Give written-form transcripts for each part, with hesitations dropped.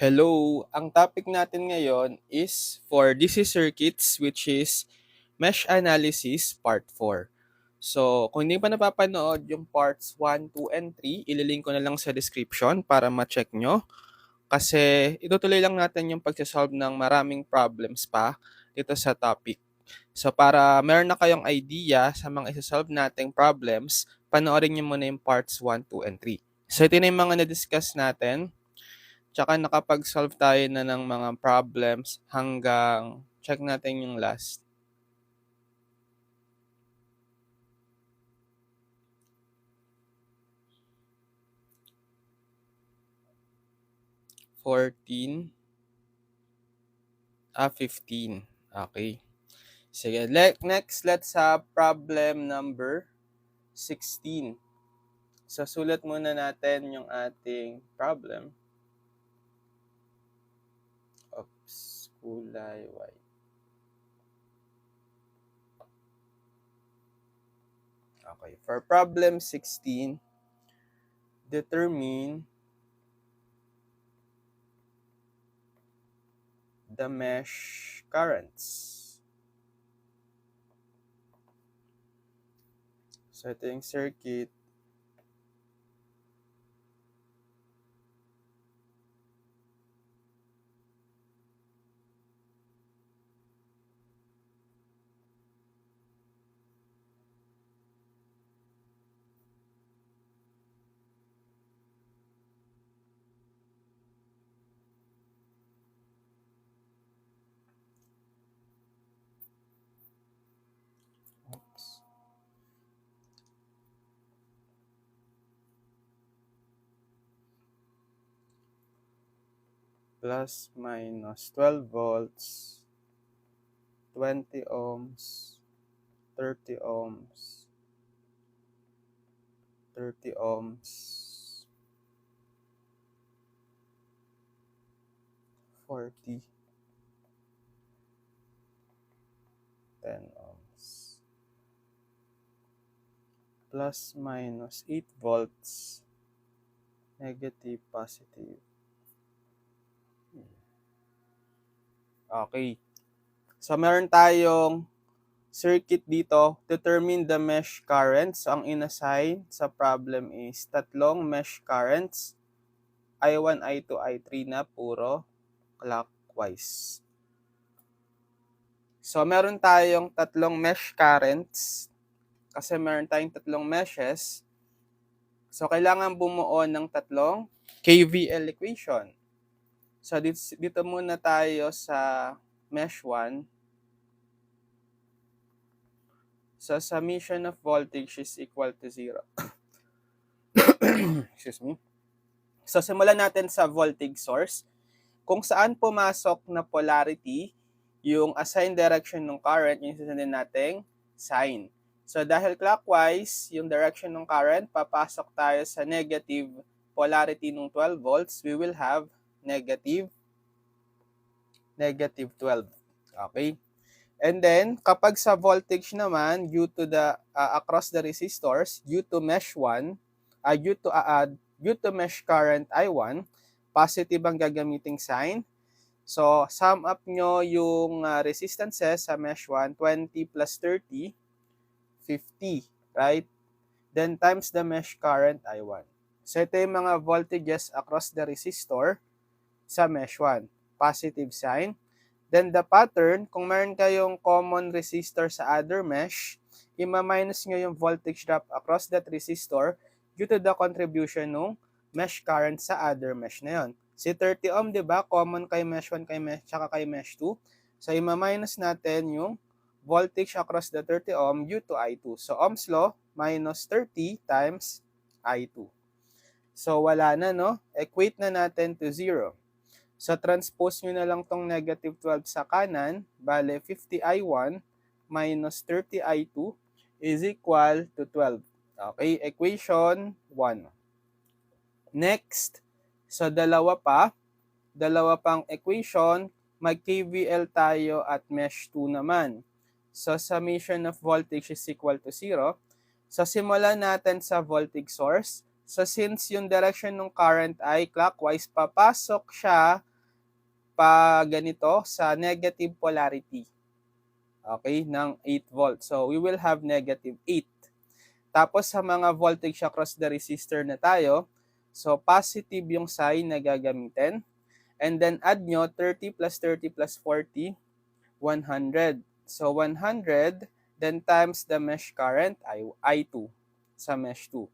Hello! Ang topic natin ngayon is for DC circuits, which is mesh analysis part 4. So, kung hindi pa napapanood yung parts 1, 2, and 3, ililink ko na lang sa description para ma-check nyo. Kasi itutuloy lang natin yung pagsasolve ng maraming problems pa dito sa topic. So, para meron na kayong idea sa mga isasolve nating problems, panoorin nyo muna yung parts 1, 2, and 3. So, ito na yung mga na-discuss natin. Tsaka nakapag-solve tayo na ng mga problems hanggang check natin yung last. (14) 15. Okay. Sige, next let's have problem number 16. So, sulat muna natin yung ating problem. Oops, kulay white. Okay, for problem 16, determine the mesh currents. So, ito yung circuit. Plus minus 12 volts, 20 ohms, 30 ohms, 30 ohms, 40, 10 ohms, plus minus 8 volts, negative, positive. Okay. So, meron tayong circuit dito. Determine the mesh currents. So, ang inassign sa problem is tatlong mesh currents. I1, I2, I3 na puro clockwise. So, meron tayong tatlong mesh currents. Kasi meron tayong tatlong meshes. So, kailangan bumuo ng tatlong KVL equation. So, dito muna tayo sa mesh 1. So, summation of voltage is equal to 0. Excuse me. So, simulan natin sa voltage source. Kung saan pumasok na polarity, yung assigned direction ng current, yung susundin nating sign. So, dahil clockwise, yung direction ng current, papasok tayo sa negative polarity ng 12 volts, we will have negative 12. Okay? And then, kapag sa voltage naman, due to the across the resistors, due to mesh 1, due to mesh current I1, positive ang gagamiting sign. So, sum up nyo yung resistances sa mesh 1, 20 plus 30, 50, right? Then, times the mesh current I1. So, ito yung mga voltages across the resistor sa mesh 1. Positive sign. Then, the pattern, kung meron kayong common resistor sa other mesh, ima-minus nyo yung voltage drop across that resistor due to the contribution ng mesh current sa other mesh na yon. Si 30 ohm, di ba? Common kay mesh 1, tsaka kay mesh 2. So, ima-minus natin yung voltage across the 30 ohm due to I2. So, Ohm's law, minus 30 times I2. So, wala na, no? Equate na natin to 0. So, transpose nyo na lang tong negative 12 sa kanan. Bale, 50I1 minus 30I2 is equal to 12. Okay, equation 1. Next, so dalawa pang equation, mag-KVL tayo at mesh 2 naman. So, summation of voltage is equal to 0. So, simulan natin sa voltage source. So, since yung direction ng current ay clockwise, papasok siya kapag ganito sa negative polarity. Okay, ng 8 volts. So, we will have negative 8. Tapos, sa mga voltage across the resistor na tayo, so, positive yung sign na gagamitin. And then, add nyo 30 plus 30 plus 40, 100. So, 100, then times the mesh current, I2 sa mesh 2.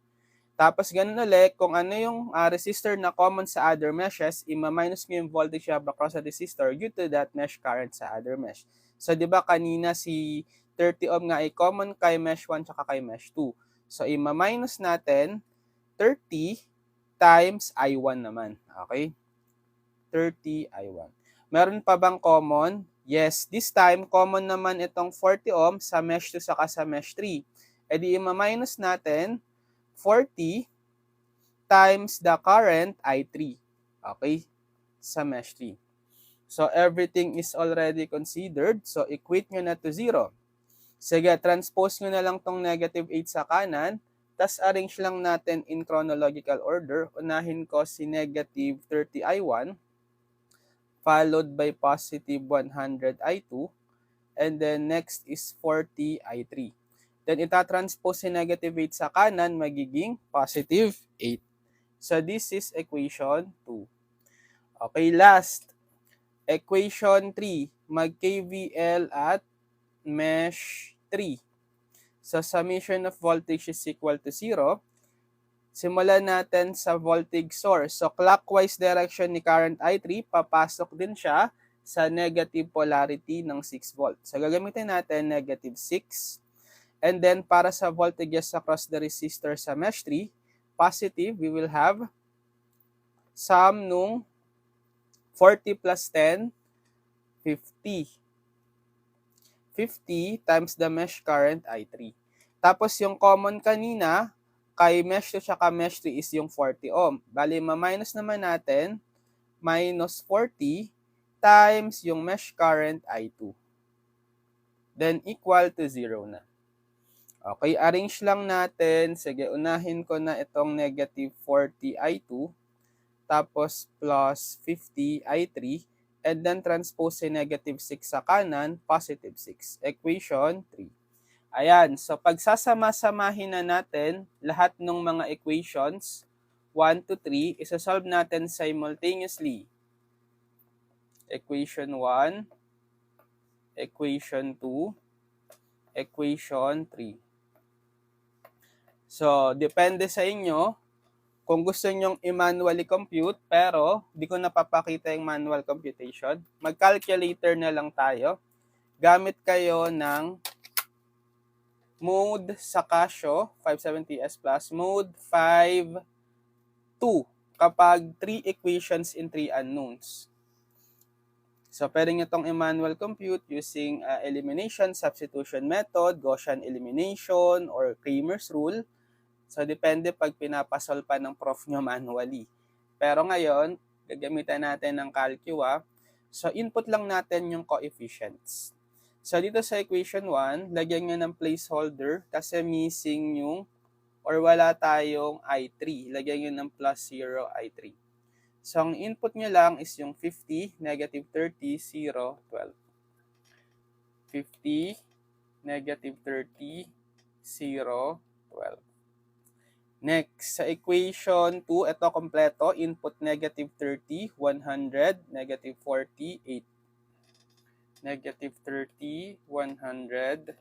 Tapos, ganun ulit, kung ano yung resistor na common sa other meshes, ima-minus nyo yung voltage across the resistor due to that mesh current sa other mesh. So, di ba kanina si 30 ohm nga ay common kay mesh 1 tsaka kay mesh 2. So, ima-minus natin 30 times I1 naman. Okay? 30 I1. Meron pa bang common? Yes, this time, common naman itong 40 ohm sa mesh 2 saka sa mesh 3. E di ima-minus natin 40 times the current I3. Okay? Sa mesh 3. So, everything is already considered. So, equate nyo na to 0. Sige, transpose nyo na lang tong negative 8 sa kanan. Tapos, arrange lang natin in chronological order. Unahin ko si negative 30 I1, followed by positive 100 I2, and then next is 40 I3. Then, itatranspose si negative 8 sa kanan, magiging positive 8. So, this is equation 2. Okay, last. Equation 3. Mag-KVL at mesh 3. So, summation of voltage is equal to 0. Simulan natin sa voltage source. So, clockwise direction ni current I3, papasok din siya sa negative polarity ng 6 volts. So, gagamitin natin negative 6. And then, para sa voltages across the resistor sa mesh 3, positive, we will have sum nung 40 plus 10, 50. 50 times the mesh current I3. Tapos, yung common kanina, kay mesh 2 tsaka mesh 3 is yung 40 ohm. Bali, ma-minus naman natin, minus 40 times yung mesh current I2. Then, equal to 0 na. Okay, arrange lang natin. Sige, unahin ko na itong negative 40 I2, tapos plus 50 I3, and then transpose si negative 6 sa kanan, positive 6. Equation 3. Ayan, so pagsasama-samahin na natin lahat ng mga equations, 1 to 3, isasolve natin simultaneously. Equation 1, equation 2, equation 3. So, depende sa inyo kung gusto nyong i-manually compute, pero di ko napapakita yung manual computation. Mag-calculator na lang tayo. Gamit kayo ng mode sa Casio 570S Plus, mode 5.2 kapag 3 equations in 3 unknowns. So, pwede nyo itong i-manual compute using elimination, substitution method, Gaussian elimination, or Cramer's rule. So, depende pag pinapasol pa ng prof nyo manually. Pero ngayon, gagamitan natin ng Calcua. So, input lang natin yung coefficients. So, dito sa equation 1, lagyan nyo ng placeholder kasi missing yung or wala tayong I3. Lagyan nyo ng plus 0 I3. So, ang input nyo lang is yung 50, negative 30, 0, 12. 50, negative 30, 0, 12. Next, sa equation 2, ito kompleto. Input negative 30, 100, negative 40, 8. Negative 30, 100,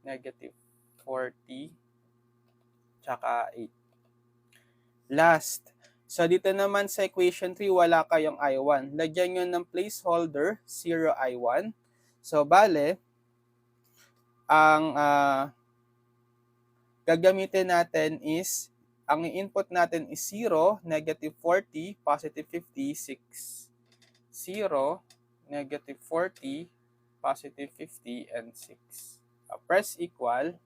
negative 40, tsaka 8. Last, so dito naman sa equation 3, wala kayong I1. Lagyan nyo ng placeholder, 0 I1. So, bale, ang gagamitin natin is ang input natin is 0, negative 40, positive 50, 6. 0, negative 40, positive 50, and 6. Press equal.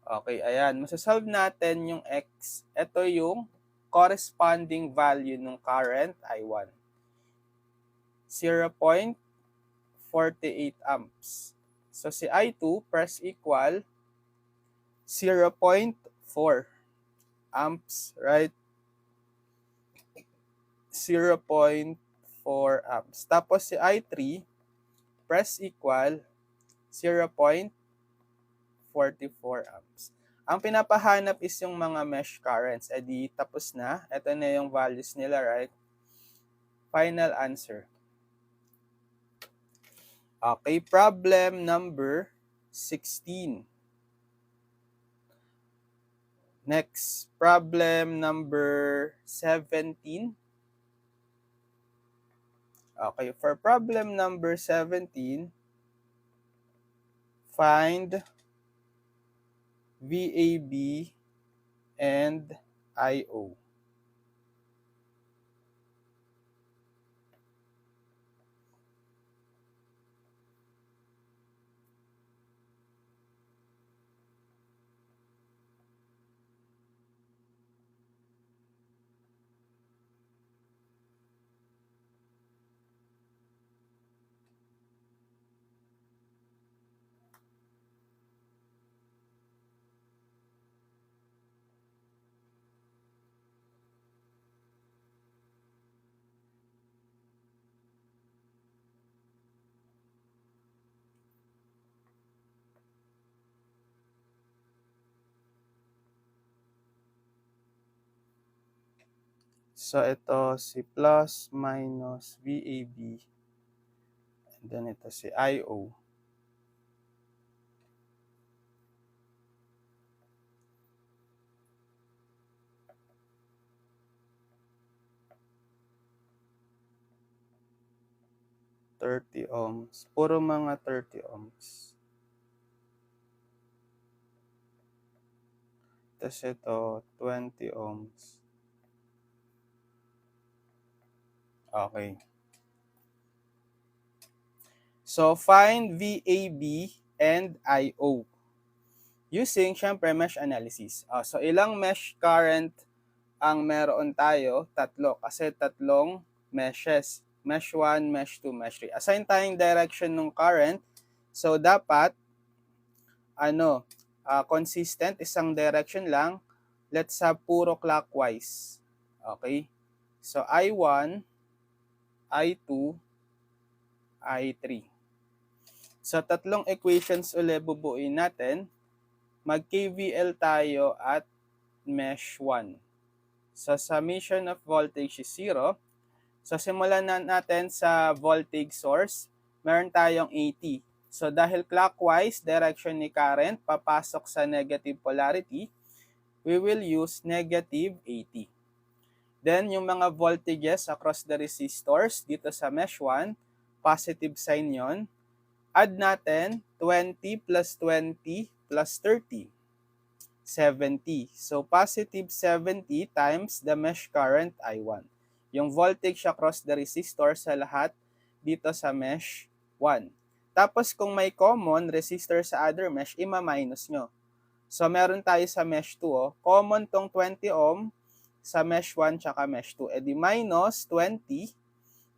Okay, ayan. Masasolve natin yung x. Ito yung corresponding value ng current I1. 0.48 amps. So, si I2, press equal 0.4 amps, right? 0.4 amps. Tapos si I3, press equal 0.44 amps. Ang pinapahanap is yung mga mesh currents. E di tapos na. Ito na yung values nila, right? Final answer. Okay, problem number 16. Next, problem number 17. Okay, for problem number 17, find VAB and IO. So, ito si plus minus VAB. And then ito si IO. $30 ohms. Puro mga 30 ohms. Tapos ito, 20 ohms. Okay. So, find VAB and IO. Using, syempre, mesh analysis. So, ilang mesh current ang meron tayo? Tatlo. Kasi tatlong meshes. Mesh 1, mesh 2, mesh 3. Assign tayong direction ng current. So, dapat, consistent, isang direction lang. Let's have puro clockwise. Okay? So, I1, I2, I3. So, tatlong equations ulit bubuin natin. Mag-KVL tayo at mesh 1. So, summation of voltage is 0. So, simulan na natin sa voltage source. Meron tayong 80. So, dahil clockwise direction ni current, papasok sa negative polarity, we will use negative 80. Then, yung mga voltages across the resistors dito sa mesh 1, positive sign yon. Add natin 20 plus 20 plus 30. 70. So, positive 70 times the mesh current I1. Yung voltage across the resistor sa lahat dito sa mesh 1. Tapos, kung may common resistor sa other mesh, ima-minus nyo. So, meron tayo sa mesh 2. Common tong 20 ohm sa mesh 1 tsaka mesh 2. E di minus 20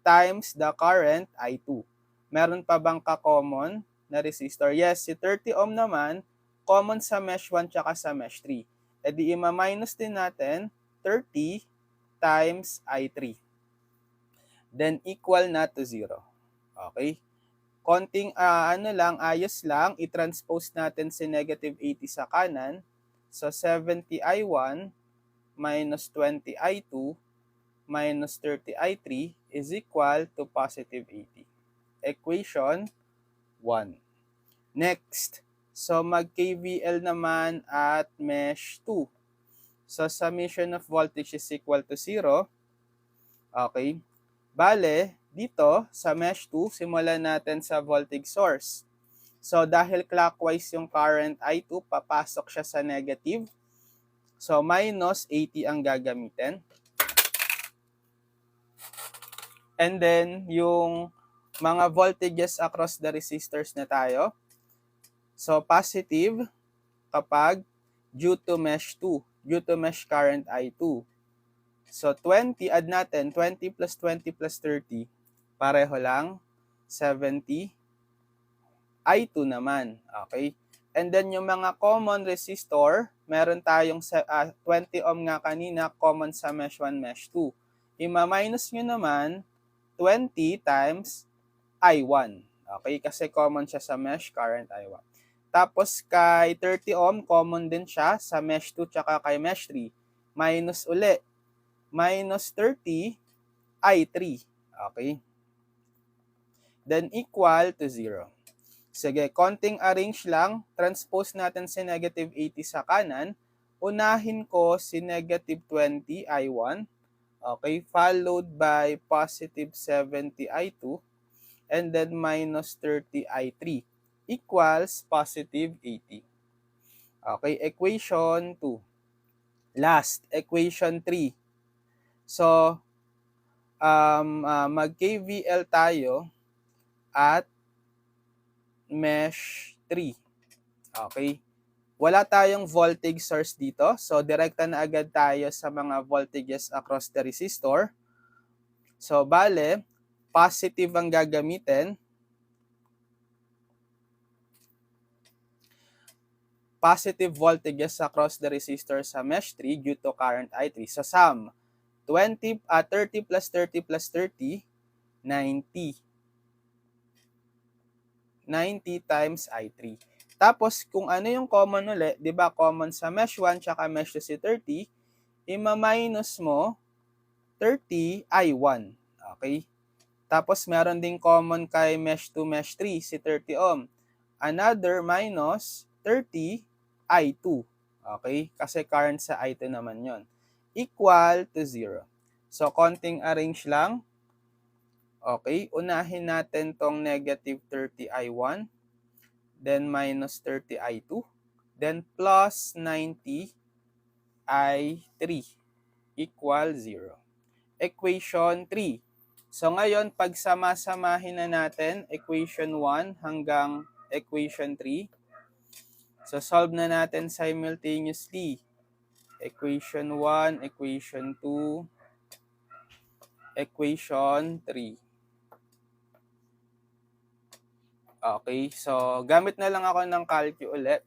times the current I2. Meron pa bang ka-common na resistor? Yes, si 30 ohm naman, common sa mesh 1 tsaka sa mesh 3. E di ima-minus din natin 30 times I3. Then equal na to 0. Okay? Konting ayos lang, i-transpose natin si negative 80 sa kanan. So 70 I1 minus 20 I2 minus 30 I3 is equal to positive 80. Equation 1. Next, so mag-KVL naman at mesh 2. So summation of voltage is equal to 0. Okay. Bale, dito sa mesh 2, simulan natin sa voltage source. So dahil clockwise yung current I2, papasok siya sa negative. So minus 80 ang gagamitin. And then yung mga voltages across the resistors na tayo. So, positive kapag due to mesh 2, due to mesh current I2. So, 20, add natin, 20 plus 20 plus 30, pareho lang, 70. I2 naman, okay? And then, yung mga common resistor, meron tayong 20 ohm nga kanina, common sa mesh 1, mesh 2. Ima-minus nyo naman, 20 times I1. Okay, kasi common siya sa mesh current I1. Tapos kay 30 ohm, common din siya sa mesh 2 tsaka kay mesh 3. Minus uli. Minus 30 I3. Okay. Then equal to 0. Sige, konting arrange lang. Transpose natin si negative 80 sa kanan. Unahin ko si negative 20 I1. Okay, followed by positive 70 I2. And then minus 30 I3 equals positive 80. Okay, equation 2. Last, equation 3. So, mag-KVL tayo at mesh 3. Okay. Wala tayong voltage source dito. So, direkta na agad tayo sa mga voltages across the resistor. So, bale, positive ang gagamitin. Positive voltages across the resistor sa mesh 3 due to current I3. So, sum, 30 plus 30 plus 30, 90. 90 times I3. Tapos, kung ano yung common ulit, di ba common sa mesh 1 tsaka mesh 2 si 30, ima-minus mo 30 I1. Okay? Tapos, meron ding common kay mesh 2, mesh 3 si 30 ohm. Another minus 30 I2. Okay? Kasi current sa I2 naman yon. Equal to 0. So, konting arrange lang. Okay, unahin natin tong negative 30 I1, then minus 30 I2, then plus 90 I3 equal 0. Equation 3. So ngayon, pagsama-samahin na natin equation 1 hanggang equation 3. So solve na natin simultaneously. Equation 1, equation 2, equation 3. Okay, so gamit na lang ako ng calcu ulit.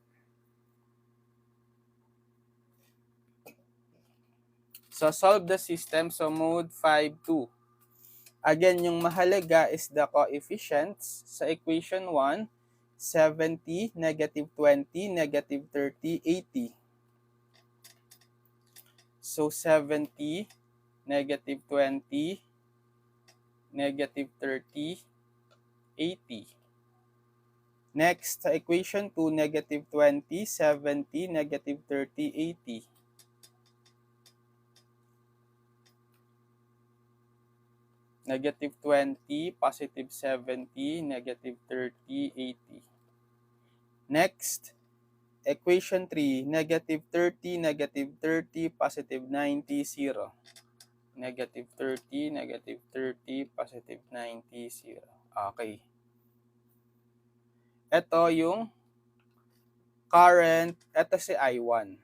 So solve the system. So mode 5, 2. Again, yung mahalaga is the coefficients. Sa equation 1, 70, negative 20, negative 30, 80. So 70, negative 20, negative 30, 80. Next, sa equation 2, negative 20, 70, negative 30, 80. Negative 20, positive 70, negative 30, 80. Next, equation 3, negative 30, negative 30, positive 90, 0. Negative 30, negative 30, positive 90, 0. Okay. Ito yung current, ito si I1.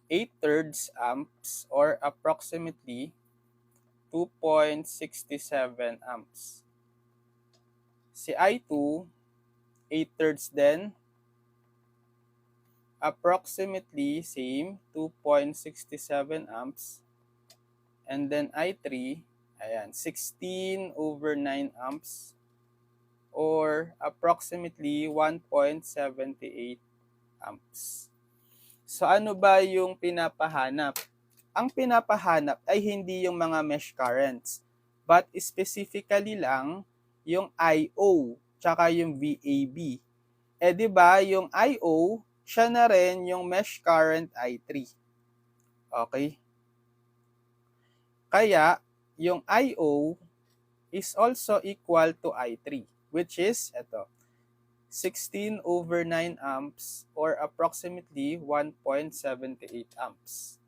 8/3 amps or approximately 2.67 amps. Si I2, 8/3 din, approximately same, 2.67 amps. And then I3, ayan, 16/9 amps or approximately 1.78 amps. So ano ba yung pinapahanap? Ang pinapahanap ay hindi yung mga mesh currents, but specifically lang yung I0 tsaka yung VAB. Eh di ba yung I0, siya na rin yung mesh current I3. Okay? Kaya yung I0 is also equal to I3, which is ito, 16/9 amps or approximately 1.78 amps.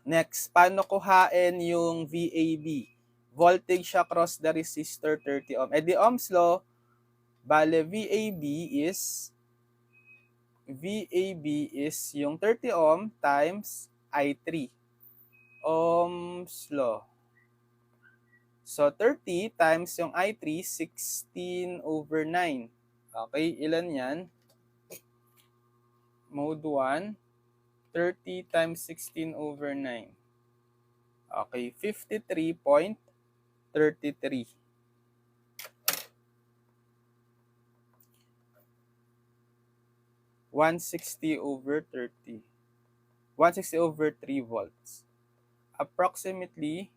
Next, paano kuhain yung VAB? Voltage across the resistor 30 ohm. Eh di Ohm's law, bale VAB is yung 30 ohm times I3. Ohm's law. So 30 times yung I3, 16/9. Okay, ilan yan? Mode 1, 30 times 16/9. Okay, 53.9. 33. (160/30). 160/3 volts. Approximately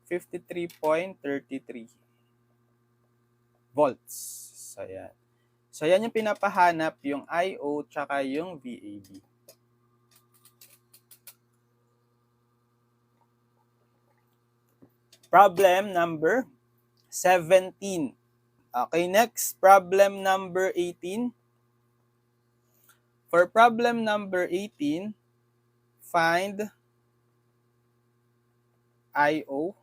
53.33 volts. So, yan. So, yan yung pinapahanap, yung I.O. tsaka yung VAB. Problem number 17. Okay, next, problem number 18. For problem number 18, find I.O.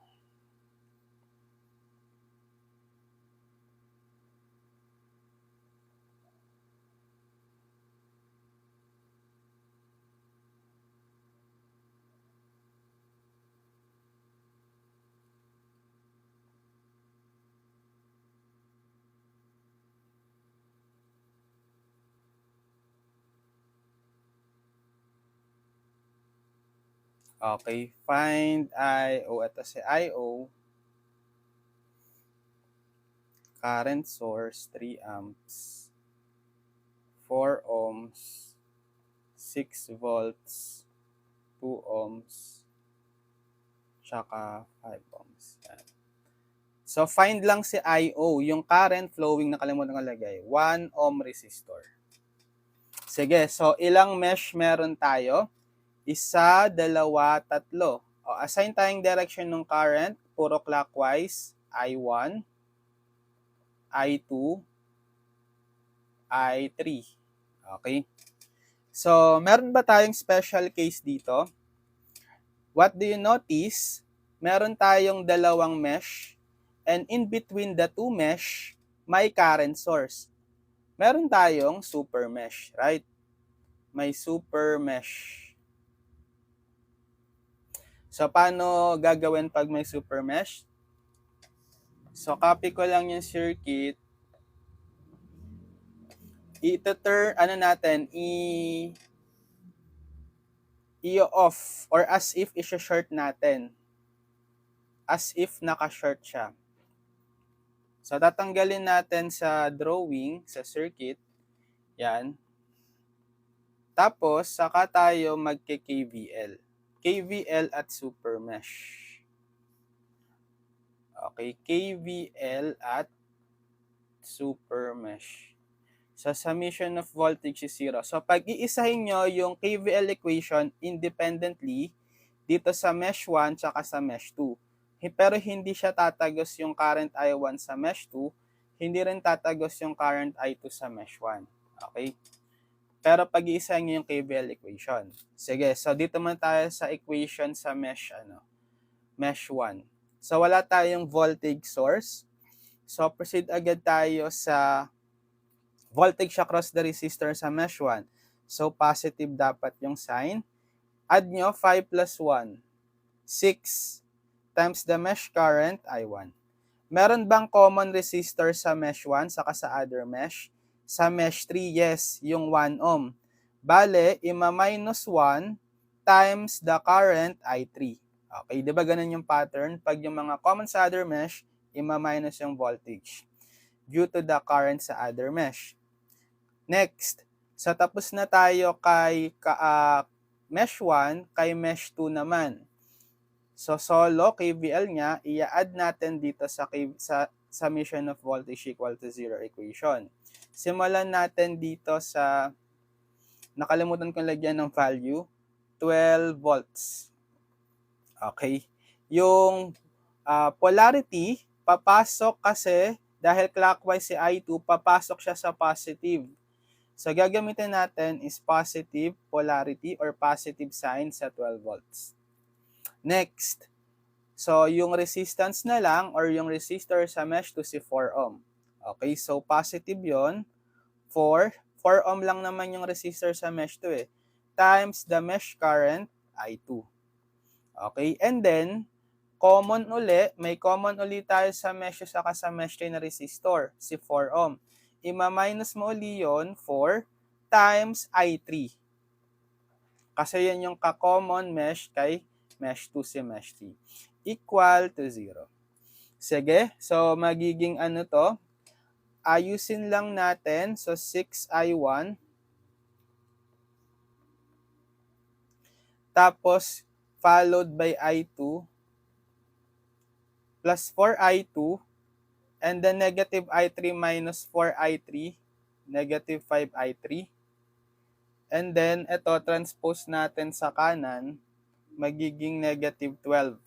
Okay, find I.O. Ito si I.O. Current source, 3 amps, 4 ohms, 6 volts, 2 ohms, tsaka 5 ohms. Yan. So, find lang si I.O. Yung current flowing, nakalimutan ko lagay, 1 ohm resistor. Sige, so ilang mesh meron tayo? 1, 2, 3. O, assign tayong direction ng current, puro clockwise, I1, I2, I3. Okay? So, meron ba tayong special case dito? What do you notice? Meron tayong dalawang mesh, and in between the two mesh, may current source. Meron tayong super mesh, right? May super mesh. So, paano gagawin pag may super mesh? So, copy ko lang yung circuit. I-off or as if i-short natin. As if naka-short siya. So, tatanggalin natin sa drawing, sa circuit. Yan. Tapos, saka tayo magke-KVL. KVL at super mesh. Okay, KVL at super mesh. So, summation of voltage is 0. So, pag iisahin nyo yung KVL equation independently dito sa mesh 1 tsaka sa mesh 2. Pero hindi siya tatagos yung current I1 sa mesh 2, hindi rin tatagos yung current I2 sa mesh 1. Okay? Pero pag-iisahin nyo yung KVL equation. Sige, so dito man tayo sa equation sa mesh 1. So, wala tayong voltage source. So, proceed agad tayo sa voltage across the resistor sa mesh 1. So, positive dapat yung sign. Add nyo 5 plus 1. 6 times the mesh current, I1. Meron bang common resistor sa mesh 1 saka sa other mesh? Sa mesh 3, yes, yung 1 ohm. Bale, ima-minus 1 times the current, I3. Okay, di ba ganun yung pattern? Pag yung mga common sa other mesh, ima-minus yung voltage due to the current sa other mesh. Next, so tapos na tayo kay mesh 1, kay mesh 2 naman. So solo KVL niya, i-add natin dito sa summation of voltage equal to 0 equation. Simulan natin dito sa, nakalimutan kong lagyan ng value, 12 volts. Okay. Yung polarity, papasok kasi, dahil clockwise si I2, papasok siya sa positive. So, gagamitin natin is positive polarity or positive sign sa 12 volts. Next, so yung resistance na lang or yung resistor sa mesh 2 si 4 ohm. Okay, so positive yon 4 ohm lang naman yung resistor sa mesh 2 times the mesh current I2. Okay, and then, common uli, may common uli tayo sa mesh 2 saka sa mesh 3 na resistor, si 4 ohm. Ima-minus mo uli yun, 4 times I3. Kasi yan yung ka-common mesh kay mesh 2 si mesh 3. Equal to 0. Sige, so magiging ano to, ayusin lang natin. So 6I1 tapos followed by I2 plus 4I2 and then negative I3 minus 4I3, negative 5I3. And then ito, transpose natin sa kanan, magiging negative 12.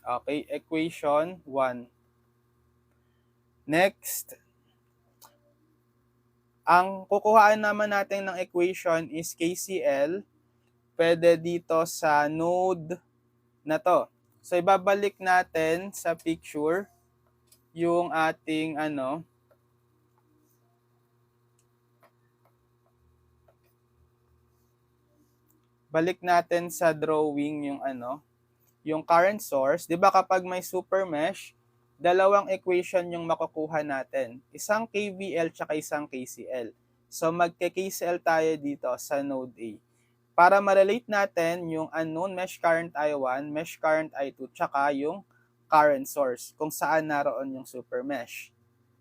Okay, equation 1. Next, ang kukuhaan naman natin ng equation is KCL. Pwede dito sa node na to. So, ibabalik natin sa picture yung ating balik natin sa drawing yung current source. 'Di ba kapag may super mesh, dalawang equation yung makukuha natin. Isang KVL tsaka isang KCL. So magke-KCL tayo dito sa node A. Para ma-relate natin yung unknown mesh current I1, mesh current I2, tsaka yung current source kung saan naroon yung super mesh.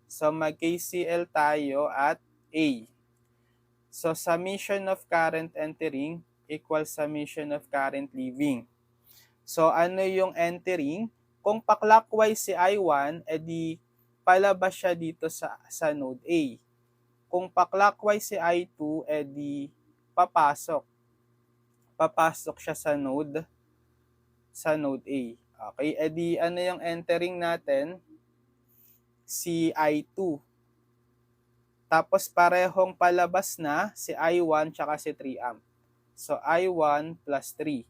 So mag-KCL tayo at A. So summation of current entering equals summation of current leaving. So ano yung entering? Kung pa-clockwise si I1, edi palabas siya dito sa node A. Kung pa-clockwise si I2, edi papasok. Papasok siya sa node A. Okay, edi ano yung entering natin? Si I2. Tapos parehong palabas na si I1 tsaka si 3 amp. So I1 plus 3.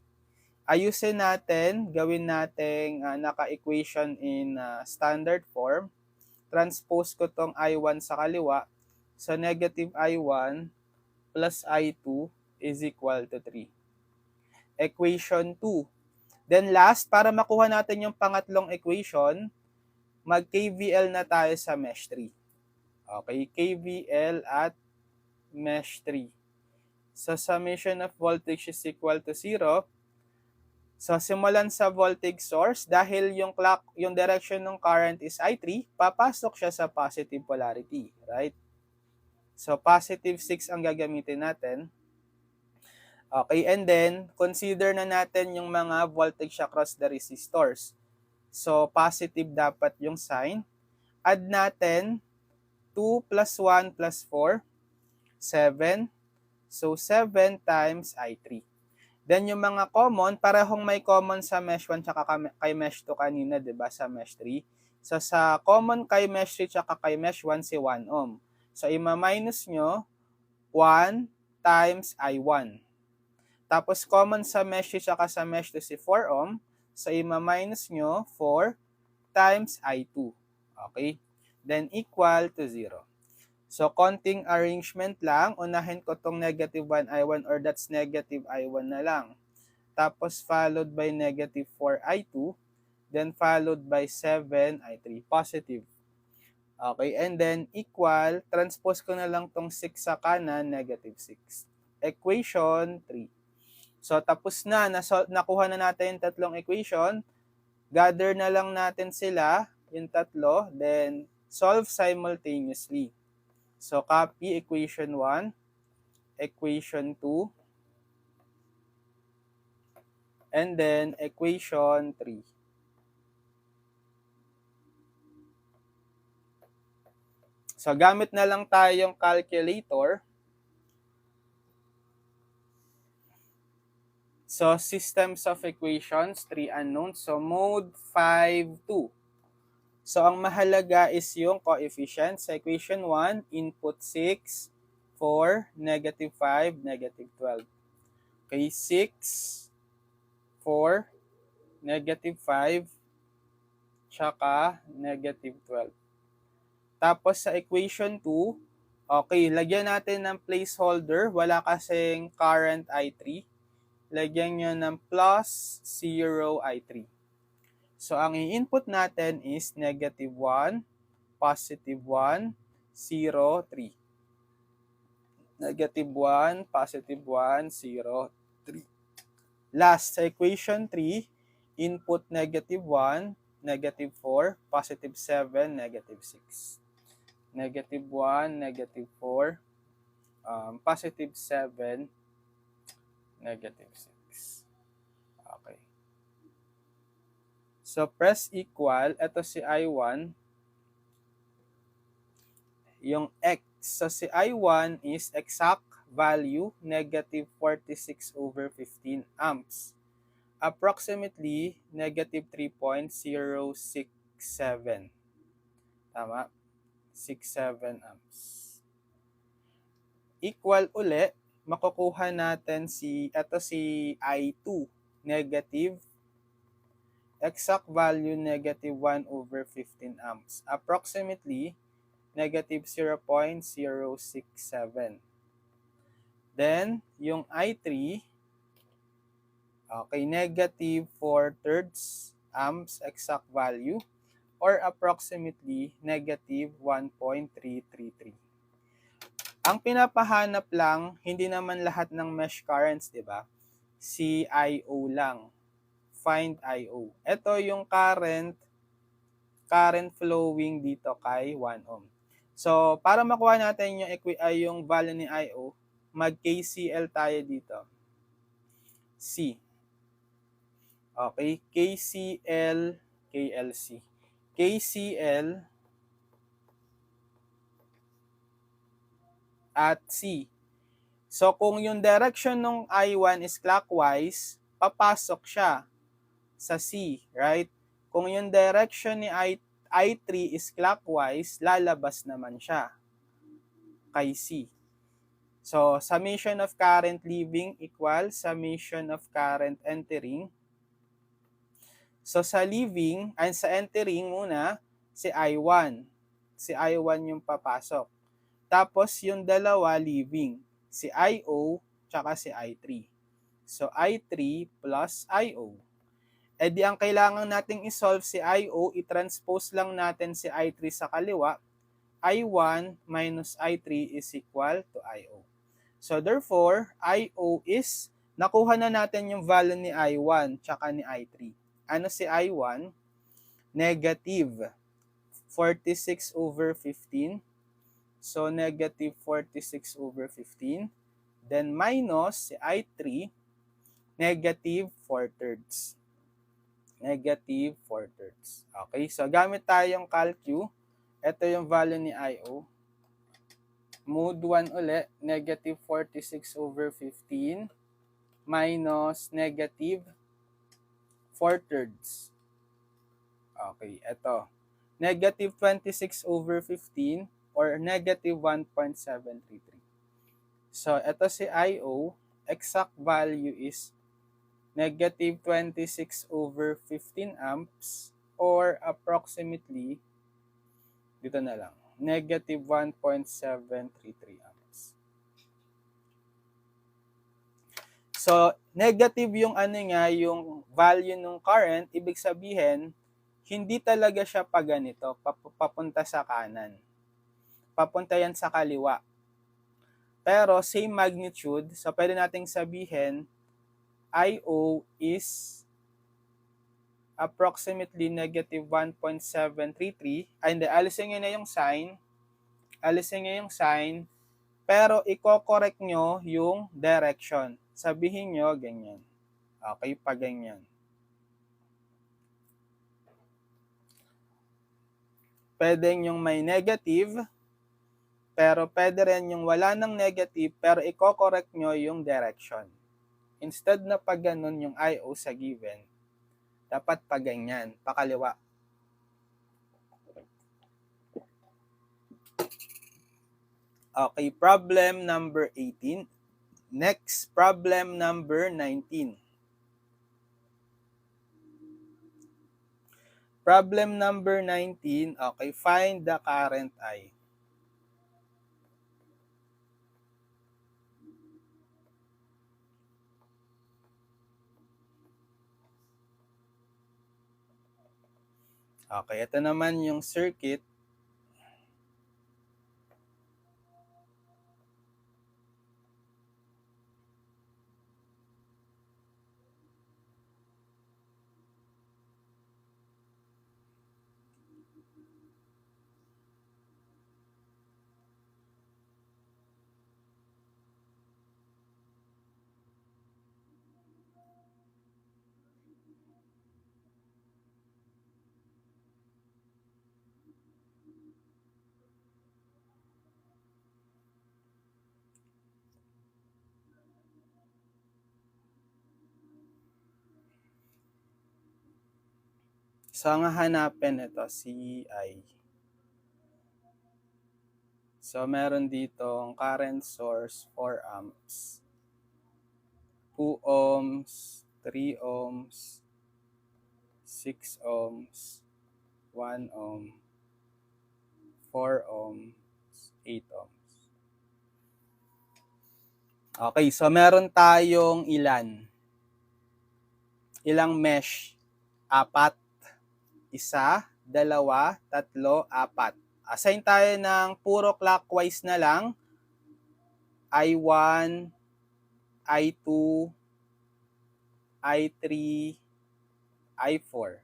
Ayusin natin, gawin nating naka-equation in standard form. Transpose ko tong I1 sa kaliwa. So negative I1 plus I2 is equal to 3. Equation 2. Then last, para makuha natin yung pangatlong equation, mag-KVL na tayo sa mesh 3. Okay, KVL at mesh 3. So summation of voltage is equal to 0. So simulan sa voltage source, dahil yung direction ng current is I3, papasok siya sa positive polarity, right? So positive 6 ang gagamitin natin. Okay, and then consider na natin yung mga voltage across the resistors. So positive dapat yung sign. Add natin 2 plus 1 plus 4, 7. So 7 times I3. Then yung mga common, parehong may common sa mesh 1 tsaka kay mesh 2 kanina, 'di ba, sa mesh 3. So sa common kay mesh 3 tsaka kay mesh 1 si 1 ohm. So ima-minus nyo 1 times I1. Tapos common sa mesh 3 tsaka sa mesh 2 si 4 ohm. So ima-minus nyo 4 times I2. Okay? Then equal to 0. So, konting arrangement lang. Unahin ko tong negative 1 I1 or that's negative I1 na lang. Tapos, followed by negative 4 I2. Then, followed by 7 I3. Positive. Okay, and then equal, transpose ko na lang tong 6 sa kanan, negative 6. Equation 3. So, tapos na. Nakuha na natin yung tatlong equation. Gather na lang natin sila, yung tatlo. Then, solve simultaneously. So, copy equation 1, equation 2, and then equation 3. So, gamit na lang tayong calculator. So, systems of equations, 3 unknowns. So, mode 5, 2. So, ang mahalaga is yung coefficients. Sa equation 1, input 6, 4, negative 5, negative 12. Okay, 6, 4, negative 5, tsaka negative 12. Tapos sa equation 2, okay, lagyan natin ng placeholder. Wala kasing current I3. Lagyan nyo ng plus 0 I3. So, ang i-input natin is negative 1, positive 1, 0, 3. Negative 1, positive 1, 0, 3. Last, sa equation 3, input negative 1, negative 4, positive 7, negative 6. Negative 1, negative 4, positive 7, negative 6. Okay. So, press equal. Ito si I1. Yung X. So, si I1 is exact value, negative 46 over 15 amps. Approximately, negative 3.067. Tama? 67 amps. Equal uli, makukuha natin ito si I2, negative, exact value, negative 1 over 15 amps. Approximately, negative 0.067. Then, yung I3, okay, negative 4/3 amps exact value or approximately negative 1.333. Ang pinapahanap lang, hindi naman lahat ng mesh currents, di ba? Si IO lang. Find IO. Ito yung current flowing dito kay 1 ohm. So, para makuha natin yung value ni IO, mag-KCL tayo dito. C. Okay, KCL, KLC. KCL at C. So, kung yung direction ng I1 is clockwise, papasok siya sa C, right? Kung yung direction ni I3 is clockwise, lalabas naman siya kay C. So, summation of current leaving equals summation of current entering. So, sa leaving, and sa entering muna, si I1. Si I1 yung papasok. Tapos, yung dalawa leaving. Si IO, tsaka si I3. So, I3 plus IO. E di ang kailangan nating isolve si IO, i-transpose lang natin si I3 sa kaliwa. I1 minus I3 is equal to IO. So, therefore, IO is, nakuha na natin yung value ni I1 tsaka ni I3. Ano si I1? Negative 46 over 15. So, negative 46 over 15. Then, minus si I3, negative 4/3. Negative 4/3. Okay, so gamit tayong calcu. Ito yung value ni IO. Mode 1 ulit, negative 46 over 15 minus negative 4/3. Okay, ito. Negative 26 over 15 or negative 1.733. So, ito si IO, exact value is negative 26 over 15 amps or approximately, dito na lang, negative 1.733 amps. So, negative yung yung value ng current, ibig sabihin, hindi talaga siya ganito, papunta sa kanan. Papunta yan sa kaliwa. Pero same magnitude, so pwede nating sabihin, IO is approximately negative 1.733. Ay, hindi, alisin nyo na yung sign. Alisin nyo yung sign. Pero, i-correct nyo yung direction. Sabihin nyo, ganyan. Okay, pa ganyan. Pwede yung may negative, pero pwede rin yung wala ng negative, pero i-correct nyo yung direction. Instead na pag ganun yung IO sa given, dapat pa ganyan, pakaliwa. Okay, problem number 18. Next, problem number 19. Problem number 19, okay, find the current I. Okay, ito naman yung circuit. So, ang hahanapin ito, CI. So, meron ditong current source 4 amps, 2 ohms, 3 ohms, 6 ohms, 1 ohm, 4 ohms, 8 ohms. Okay, so meron tayong ilang mesh? 4. 1, 2, 3, 4. Assign tayo ng puro clockwise na lang. I1, I2, I3, I4.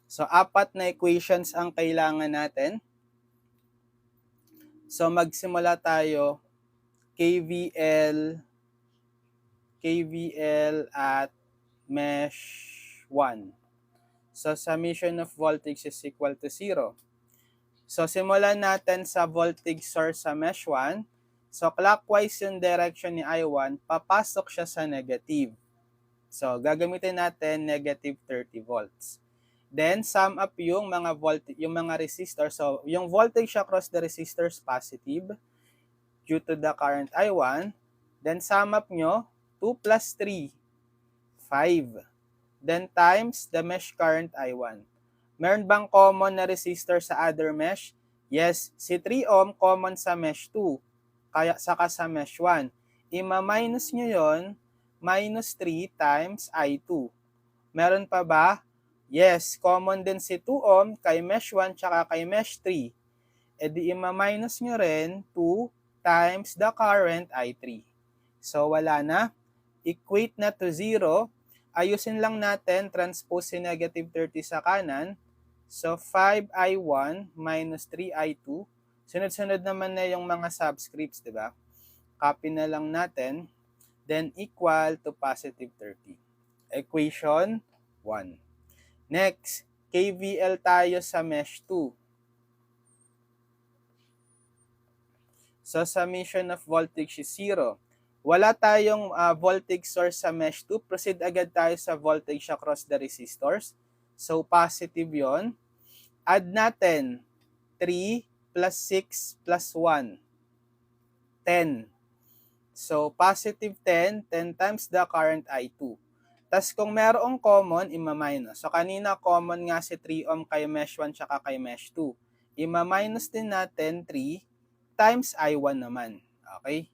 So, 4 na equations ang kailangan natin. So, magsimula tayo. KVL at mesh 1. So, summation of voltage is equal to 0. So, simulan natin sa voltage source sa mesh 1. So, clockwise yung direction ni I1, papasok siya sa negative. So, gagamitin natin negative 30 volts. Then, sum up yung mga resistors. So, yung voltage across the resistors positive due to the current I1. Then, sum up nyo, 2 plus 3, 5. Then, times the mesh current I1. Meron bang common na resistor sa other mesh? Yes, si 3 ohm common sa mesh 2, kaya saka sa mesh 1. Ima-minus nyo yon, minus 3 times I2. Meron pa ba? Yes, common din si 2 ohm kay mesh 1 tsaka kay mesh 3. E di ima-minus nyo rin 2 times the current I3. So wala na. Equate na to 0. Ayusin lang natin, transpose si negative 30 sa kanan. So, 5I1 minus 3I2. Sunod-sunod naman na yung mga subscripts, di ba? Copy na lang natin. Then, equal to positive 30. Equation 1. Next, KVL tayo sa mesh 2. So, summation of voltage is 0. Wala tayong voltage source sa mesh 2. Proceed agad tayo sa voltage across the resistors. So, positive yon. Add natin 3 plus 6 plus 1. 10. So, positive 10. 10 times the current I2. Tapos, kung merong common, ima-minus. So, kanina common nga si 3 ohm kay mesh 1 tsaka kay mesh 2. Ima-minus din natin 3 times I1 naman. Okay?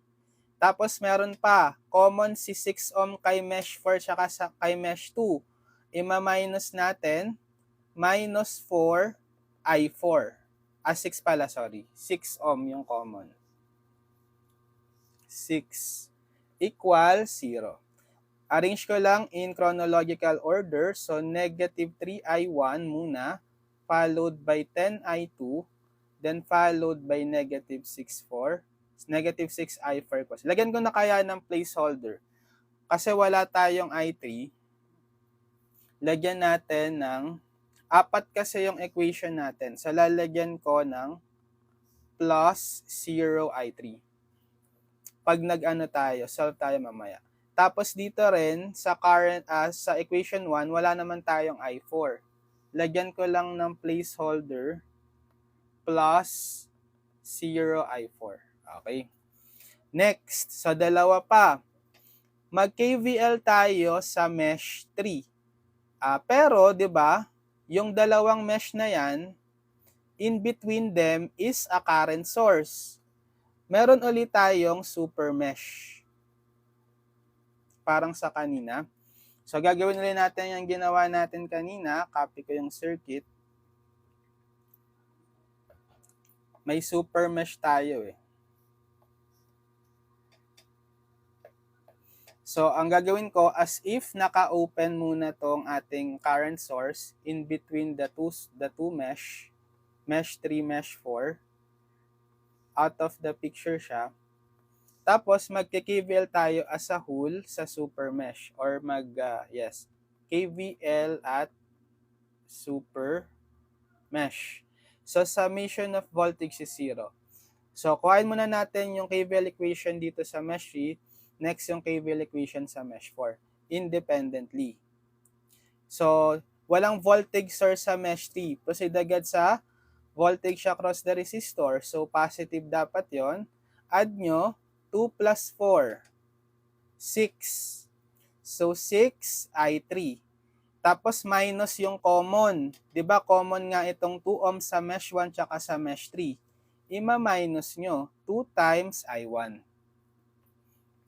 Tapos, meron pa. Common si 6 ohm kay mesh 4 tsaka kay mesh 2. Ima-minus natin minus 4 I4. 6 pala, sorry. 6 ohm yung common. 6 equal 0. Arrange ko lang in chronological order. So, negative 3I1 muna, followed by 10I2, then followed by negative 6I4. Negative 6I4 ko. Lagyan ko na kaya ng placeholder. Kasi wala tayong I3, lagyan natin ng 4 kasi yung equation natin. So, lalagyan ko ng plus 0 I3. Pag nag-ano tayo, solve tayo mamaya. Tapos dito rin, sa current, sa equation 1, wala naman tayong I4. Lagyan ko lang ng placeholder plus 0 I4. Okay. Next, sa dalawa pa, mag-KVL tayo sa mesh 3. Pero, di ba, yung dalawang mesh na yan, in between them is a current source. Meron ulit tayong super mesh. Parang sa kanina. So, gagawin ulit natin yung ginawa natin kanina. Copy ko yung circuit. May super mesh tayo eh. So, ang gagawin ko, as if naka-open muna tong ating current source in between the two mesh. mesh 3, mesh 4. Out of the picture siya. Tapos, magke-KVL tayo as a whole sa super mesh. Or KVL at super mesh. So, summation of voltage is 0. So, kuhain muna natin yung KVL equation dito sa mesh 3. Next, yung KVL equation sa mesh 4. Independently. So, walang voltage source sa mesh 3. Proceed agad sa voltage across the resistor. So, positive dapat yon. Add nyo 2 plus 4. 6. So, 6 I3. Tapos, minus yung common. Diba, common nga itong 2 ohms sa mesh 1 tsaka sa mesh 3. Ima-minus nyo 2 times I1.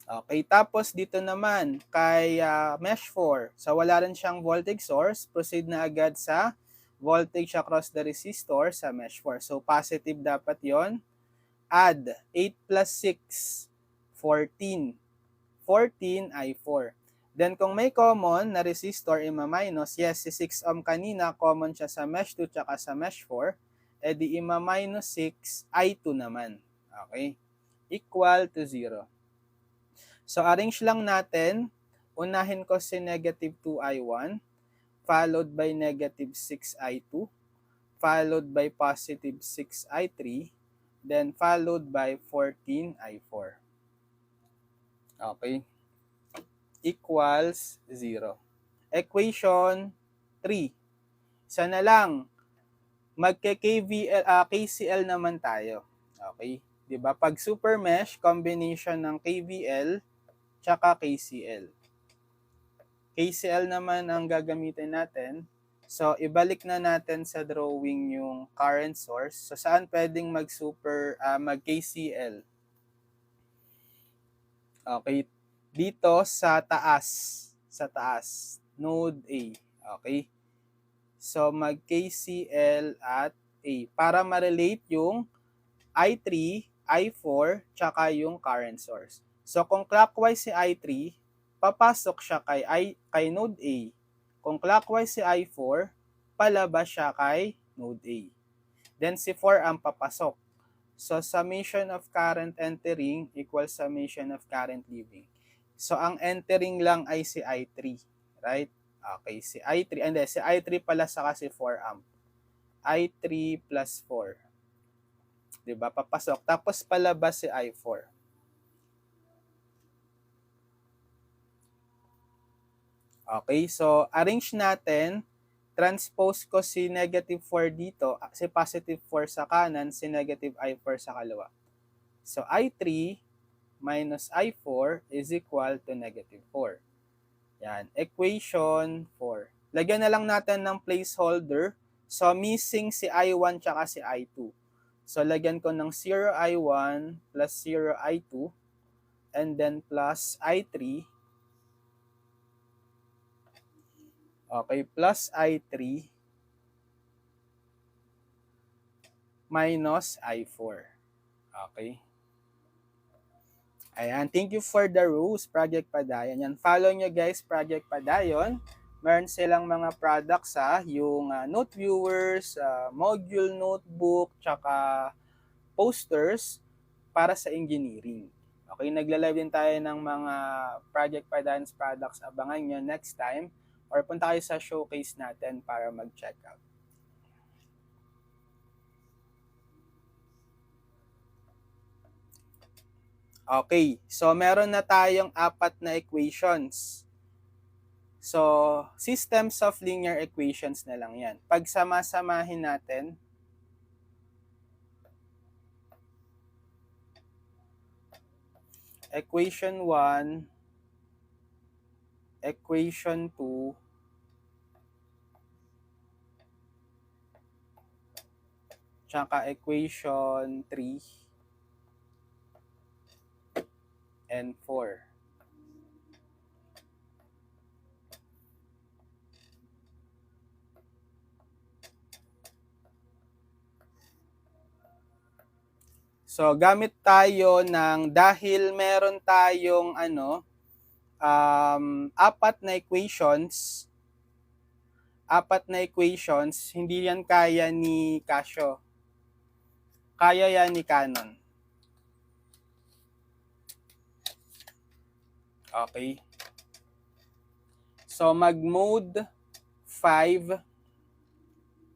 Okay, tapos dito naman kay mesh 4. So, wala rin siyang voltage source. Proceed na agad sa voltage across the resistor sa mesh 4. So, positive dapat yon. Add 8 plus 6, 14. 14 I4. Then, kung may common na resistor, ima-minus, yes, si 6 ohm kanina, common siya sa mesh 2 tsaka sa mesh 4, edi ima-minus 6 I2 naman. Okay? Equal to 0. So, arrange lang natin. Unahin ko si negative 2I1, followed by negative 6I2, followed by positive 6I3, then followed by 14I4. Okay. Equals 0. Equation 3. Isa na lang. KCL naman tayo. Okay. Diba? Pag super mesh, combination ng KVL tsaka KCL. KCL naman ang gagamitin natin. So, ibalik na natin sa drawing yung current source. So, saan pwedeng mag-KCL? Okay, dito sa taas, node A. Okay? So, mag-KCL at A para ma-relate yung I3, I4, tsaka yung current source. So, kung clockwise si I3, papasok siya kay node A. Kung clockwise si I4, palabas siya kay node A. Then, si 4 ang papasok. So, summation of current entering equals summation of current leaving. So, ang entering lang ay si I3. Right? Okay, si I3. Hindi, si I3 pala saka si 4 amp. I3 plus 4. Diba? Papasok. Tapos, palabas si I4. Okay, so, arrange natin. Transpose ko si negative 4 dito, si positive 4 sa kanan, si negative I4 sa kaliwa. So, I3 minus I4 is equal to negative 4. Yan, equation 4. Lagyan na lang natin ng placeholder. So, missing si I1 tsaka si I2. So, lagyan ko ng 0 I1 plus 0 I2 and then plus I3. Okay, plus I3 minus I4. Okay. Ayan, thank you for the rules, Project Padayon. Yan, follow nyo guys, Project Padayon. Meron silang mga products yung note viewers, module notebook, tsaka posters para sa engineering. Okay, nagla-live din tayo ng mga Project Padayon's products. Abangan nyo next time or punta kayo sa showcase natin para mag-check out. Okay, so meron na tayong 4 na equations. So, systems of linear equations na lang yan. Pag sama-samahin natin, equation 1, equation 2, tsaka equation 3, and 4. So, gamit tayo dahil meron tayong 4 na equations, hindi yan kaya ni Casio. Kaya yan ni Canon. Okay. So, mag-mode 5,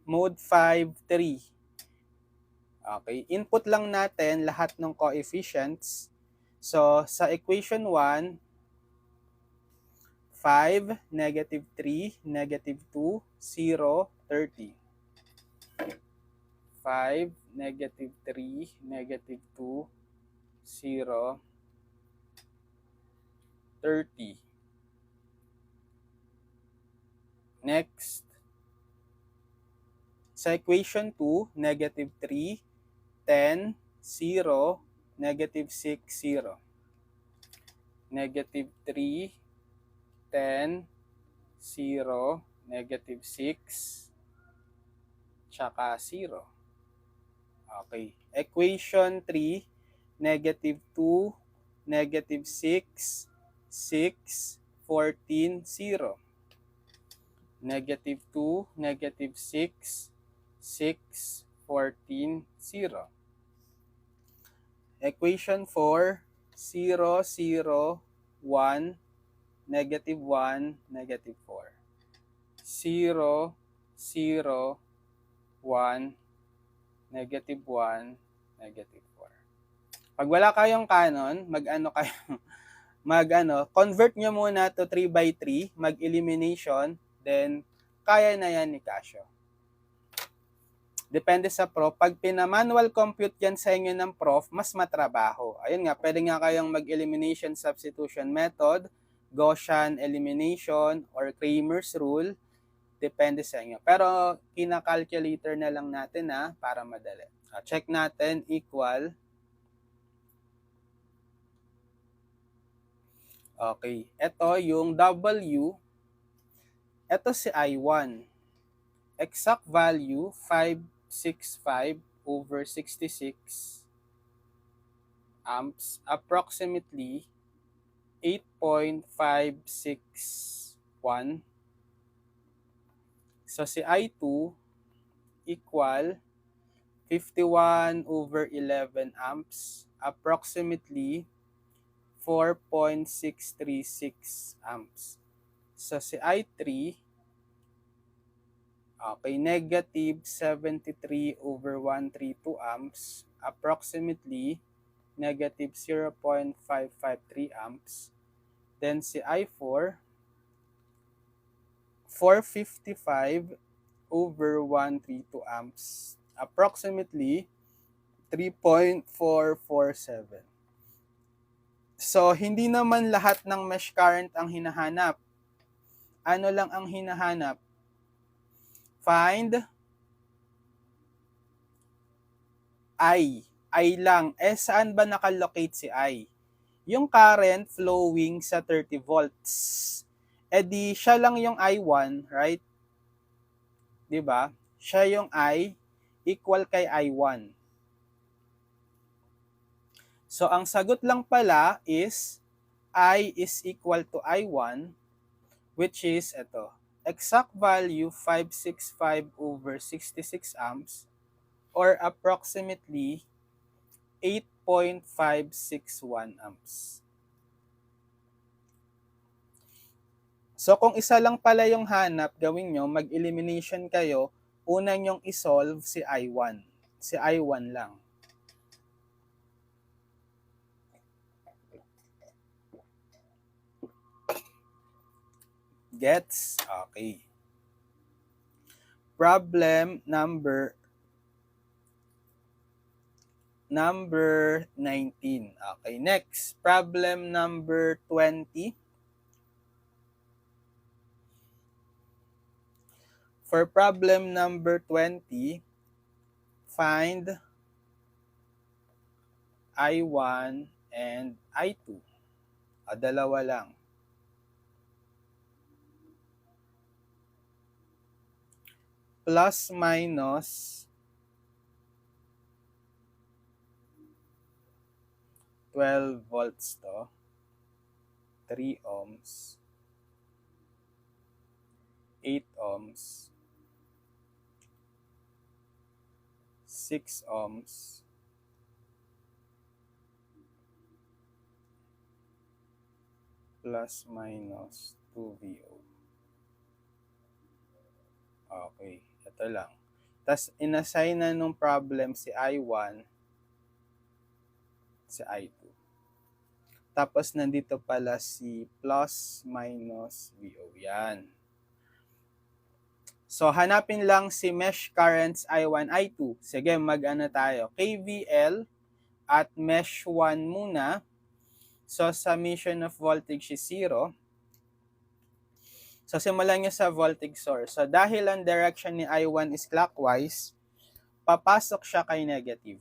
mode 5, 3. Okay. Input lang natin lahat ng coefficients. So, sa equation 1, 5, negative 3, negative 2, 0, 30. 5, negative 3, negative 2, 0, 30. Next, sa equation 2, negative 3, 10, 0, negative 6, 0. Negative 3, 10, 0, negative 6, tsaka 0. Okay. Equation 3, negative 2, negative 6, 6, 14, 0. Negative 2, negative 6, 6, 14, 0. Equation 4, 0, 0, 1, negative 1, negative 4. 0, 0, 1, negative 1, negative 4. Pag wala kayong Canon, convert nyo muna to 3 by 3, mag-elimination, then kaya na yan ni Casio. Depende sa prof. Pag pinamanual compute yan sa inyo ng prof, mas matrabaho. Ayun nga, pwede nga kayong mag-elimination substitution method, Gaussian elimination, or Cramer's rule. Depende sa inyo. Pero, kina-calculator na lang natin para madali. Check natin, equal. Okay. Ito yung W. Ito si I1. Exact value, 565 over 66 amps. Approximately 8.561. So, si I2 equal 51 over 11 amps, approximately 4.636 amps. So, si I3, okay, negative 73 over 132 amps, approximately negative 0.553 amps. Then, si I4, 455 over 132 amps, approximately 3.447. So, hindi naman lahat ng mesh current ang hinahanap. Ano lang ang hinahanap? Find I. I lang. Saan ba nakalocate si I? Yung current flowing sa 30 volts. Di siya lang yung I1, right? Diba? Siya yung I equal kay I1. So, ang sagot lang pala is I is equal to I1, which is ito. Exact value 565 over 66 amps, or approximately 8.561 amps. So, kung isa lang pala yung hanap, gawin nyo, mag-elimination kayo, una nyong isolve si I1. Si I1 lang. Gets? Okay. Problem number 19. Okay, next. Problem number 20. For problem number 20, find I1 and I2. Dalawa lang. Plus minus 12 volts to. 3 ohms. 8 ohms. 6 ohms. plus minus 2VO. Okay, ito lang. Tapos, inassign na nung problem si I1, si I2. Tapos, nandito pala si plus minus VO. Yan. So, hanapin lang si mesh currents I1, I2. Sige, mag-ano tayo. KVL at mesh 1 muna. So, summation of voltage is 0. So, simulan nyo sa voltage source. So, dahil ang direction ni I1 is clockwise, papasok siya kay negative.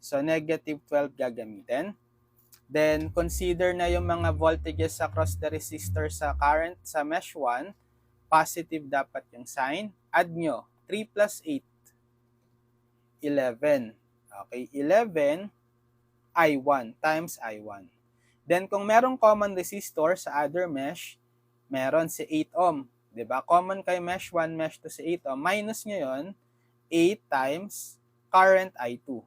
So, negative 12 gagamitin. Then, consider na yung mga voltages across the resistor sa current sa mesh 1. Positive dapat yung sign. Add nyo. 3 plus 8. 11. Okay, 11 I1 times I1. Then, kung merong common resistor sa other mesh, meron si 8 ohm. Diba? Common kay mesh 1, mesh 2 si 8 ohm. Minus nyo yun, 8 times current I2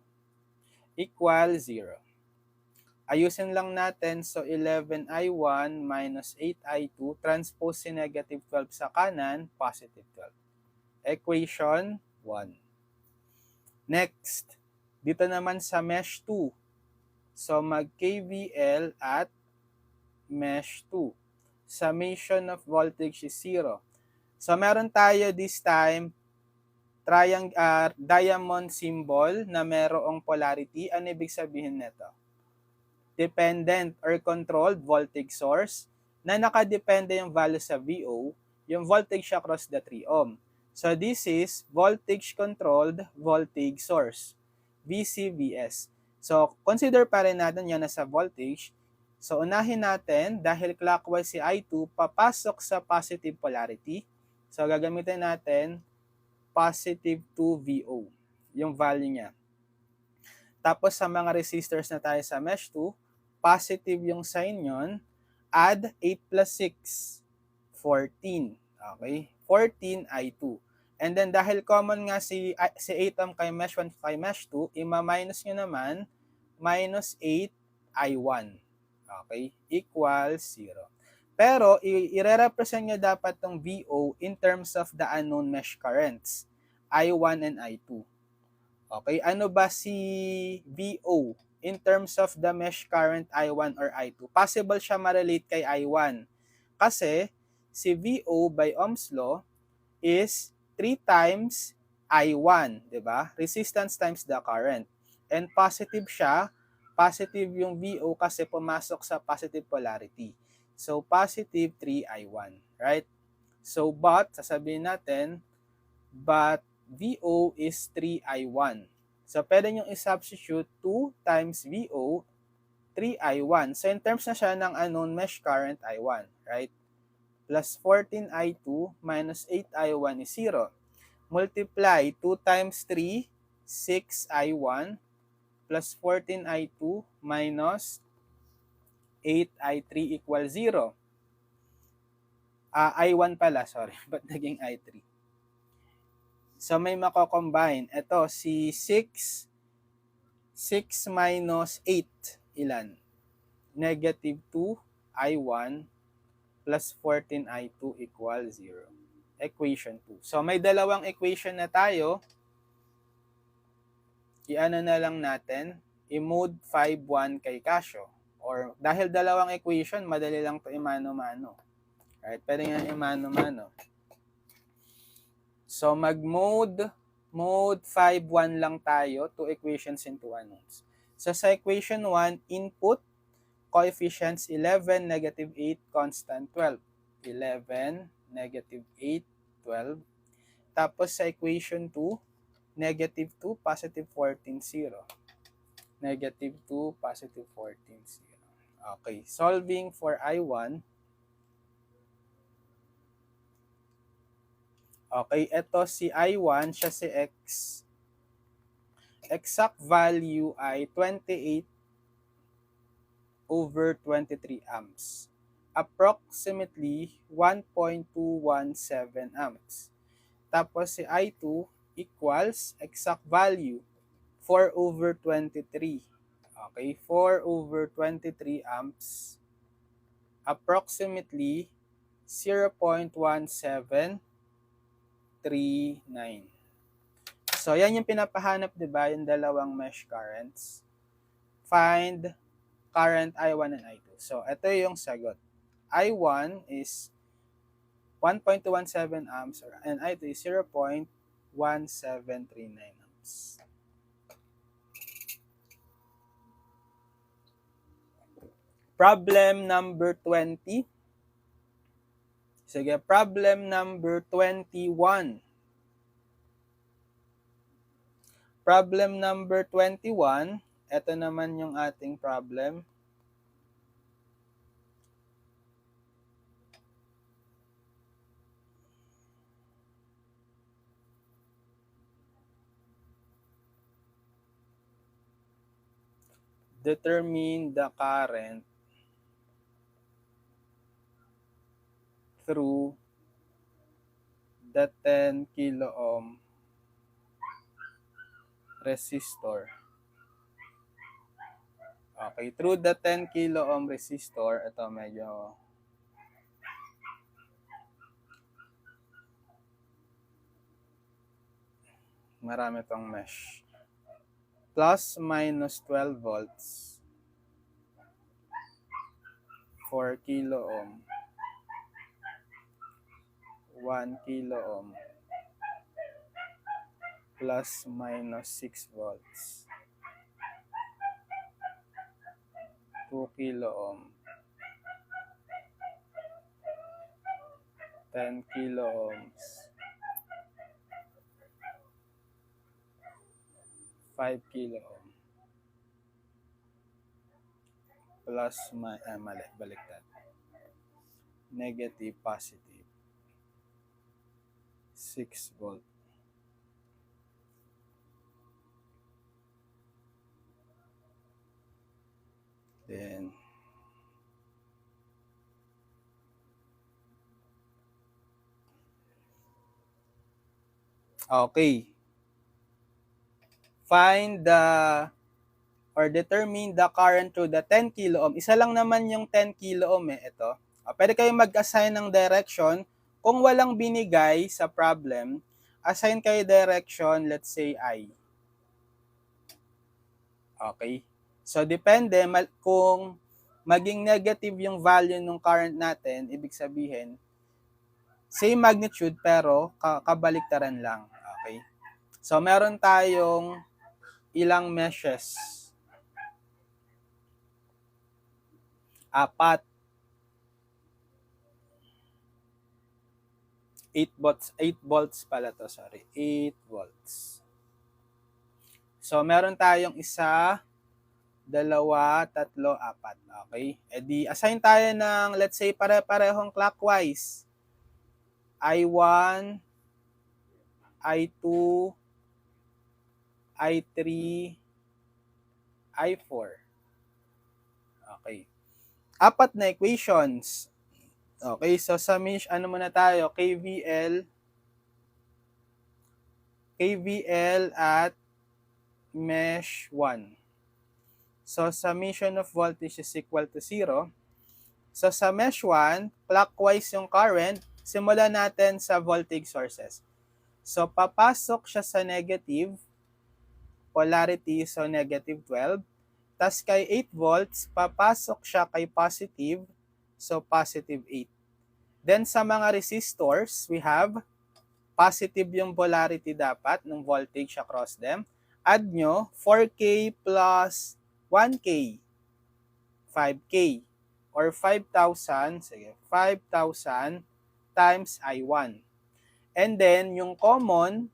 equal 0. Ayusin lang natin. So, 11 I1 minus 8 I2. Transpose si negative 12 sa kanan, positive 12. Equation 1. Next, dito naman sa mesh 2. So, mag-KVL at mesh 2. Summation of voltage is 0. So, meron tayo this time diamond symbol na merong polarity. Ano ibig sabihin nito? Dependent or controlled voltage source na nakadepende yung value sa VO, yung voltage across the 3 ohm. So this is voltage controlled voltage source, VCVS. So consider pa rin natin yan nasa voltage. So unahin natin, dahil clockwise si I2, papasok sa positive polarity. So gagamitin natin positive 2VO, yung value niya. Tapos sa mga resistors na tayo sa mesh 2, positive yung sign yon, add 8 plus 6, 14. Okay? 14 I2. And then dahil common nga si 8 ohm kay mesh 1 kay mesh 2, ima-minus nyo naman, minus 8 I1. Okay? Equals 0. Pero, i-represent nyo dapat tong VO in terms of the unknown mesh currents, I1 and I2. Okay, ano ba si VO in terms of the mesh current I1 or I2? Possible siya ma-relate kay I1 kasi si VO by Ohm's law is 3 times I1, di ba? Resistance times the current. And positive siya, positive yung VO kasi pumasok sa positive polarity. So, positive 3 I1, right? So, but, sasabihin natin, but VO is 3 I1. So, pwede nyo i-substitute 2 times VO, 3 I1. So, in terms na siya ng unknown mesh current I1, right? Plus 14 I2 minus 8 I1 is 0. Multiply 2 times 3, 6 I1 plus 14 I2 minus 8 I3 equals 0. I1 pala, sorry. Ba't naging I3? So, may mako-combine. Ito, si 6 minus 8, ilan? Negative 2 I1 plus 14 I2 equals 0. Equation 2. So, may dalawang equation na tayo. I-ano na lang natin, i-mode 5-1 kay Casio. Or, dahil dalawang equation, madali lang to imano-mano. Right? Pwede nga imano-mano. So, mode 5-1 lang tayo, 2 equations and 2 unknowns. So, sa equation 1, input, coefficients 11, negative 8, constant 12. 11, negative 8, 12. Tapos sa equation 2, negative 2, positive 14, 0. Negative 2, positive 14, 0. Okay, solving for I1. Okay, ito si I1, siya si X. Exact value ay 28 over 23 amps. Approximately 1.217 amps. Tapos si I2 equals exact value 4 over 23. Okay, 4 over 23 amps. approximately 0.1739. So, yan yung pinapahanap, di ba? Yung dalawang mesh currents. Find current I1 and I2. So, ito yung sagot. I1 is 1.217 amps and I2 is 0.1739 amps. Problem number 20. Sige, problem number 21. Problem number 21, ito naman yung ating problem. Determine the current through the 10 kilo ohm resistor. Okay, through the 10 kilo ohm resistor, ito medyo marami tong mesh. Plus minus 12 volts. 4 kilo ohm. 1 kilo ohm. Plus minus 6 volts. 2 kilo ohm. 10 kilo ohms. 5 kilo ohm. Plus, mali, baliktad. Negative, positive. 6 volt. Then, okay. Find the or determine the current through the 10 kilo ohm. Isa lang naman yung 10 kilo ohm ito. Pwede kayong mag-assign ng direction. Kung walang binigay sa problem, assign kayo direction, let's say I. Okay? So, depende kung maging negative yung value ng current natin, ibig sabihin, same magnitude pero kabaliktaran lang. Okay? So, meron tayong ilang meshes. 4. 8 volts pala to, sorry. 8 volts. So, meron tayong 1, 2, 3, 4. Okay? E di, assign tayo ng, let's say, pare-parehong clockwise. I1, I2, I3, I4. Okay. 4 na equations. Okay, so sa mesh, ano muna tayo? KVL at mesh 1. So, summation of voltage is equal to 0. So, sa mesh 1, clockwise yung current, simulan natin sa voltage sources. So, papasok siya sa negative, polarity, so negative 12. Tas kay 8 volts, papasok siya kay positive, so positive 8. Then, sa mga resistors, we have positive yung polarity dapat ng voltage across them. Add nyo, 4K plus 1K, 5K, or 5,000, sige, 5,000 times I1. And then, yung common,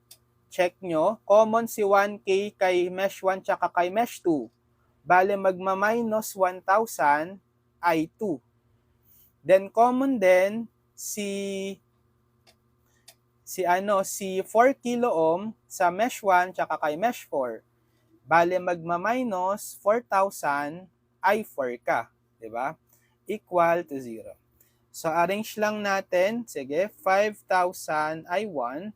check nyo, common si 1K kay mesh 1 tsaka kay mesh 2. Bale, magma-minus 1,000 I2. Then, common din si 4 kilo ohm sa mesh 1 tsaka kay mesh 4. Bale, magma-minus 4,000 I4 ka. Diba? Equal to 0. So, arrange lang natin. Sige, 5,000 I1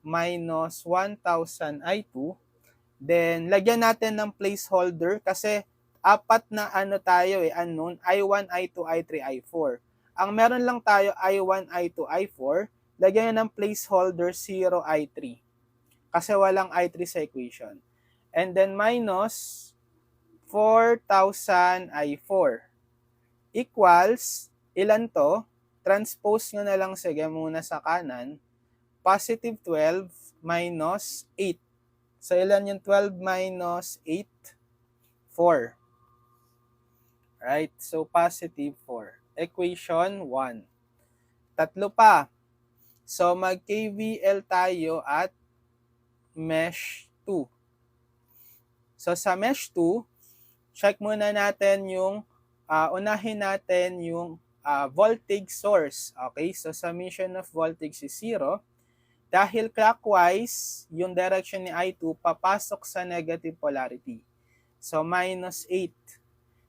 minus 1,000 I2. Then, lagyan natin ng placeholder kasi apat na tayo unknown, I1, I2, I3, I4. Ang meron lang tayo I1, I2, I4, lagyan nyo ng placeholder 0, I3. Kasi walang I3 sa equation. And then minus 4,000 I4 equals, ilan to? Transpose nyo na lang sige muna sa kanan, positive 12 minus 8. So, ilan yung 12 minus 8? 4. Right? So, positive 4. Equation 1. Tatlo pa. So, mag-KVL tayo at mesh 2. So, sa mesh 2, check muna natin yung, unahin natin yung voltage source. Okay? So, summation of voltage is 0. Dahil clockwise, yung direction ni I2 papasok sa negative polarity. So, minus 8.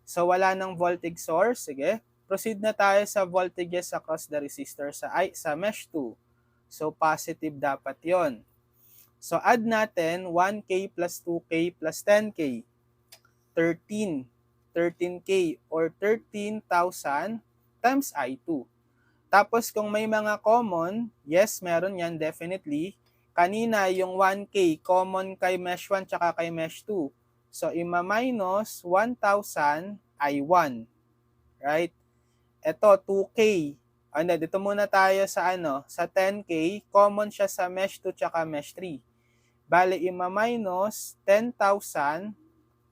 So, wala ng voltage source. Sige. Proceed na tayo sa voltages across the resistor sa mesh 2. So, positive dapat yon. So, add natin 1K plus 2K plus 10K. 13. 13K or 13,000 times I2. Tapos kung may mga common, yes, meron yan definitely. Kanina yung 1K, common kay mesh 1 tsaka kay mesh 2. So, ima-minus 1,000 I1. Right? Ito, 2K. Dito muna tayo sa sa 10K. Common siya sa mesh 2 tsaka mesh 3. Bale, ima-minus 10,000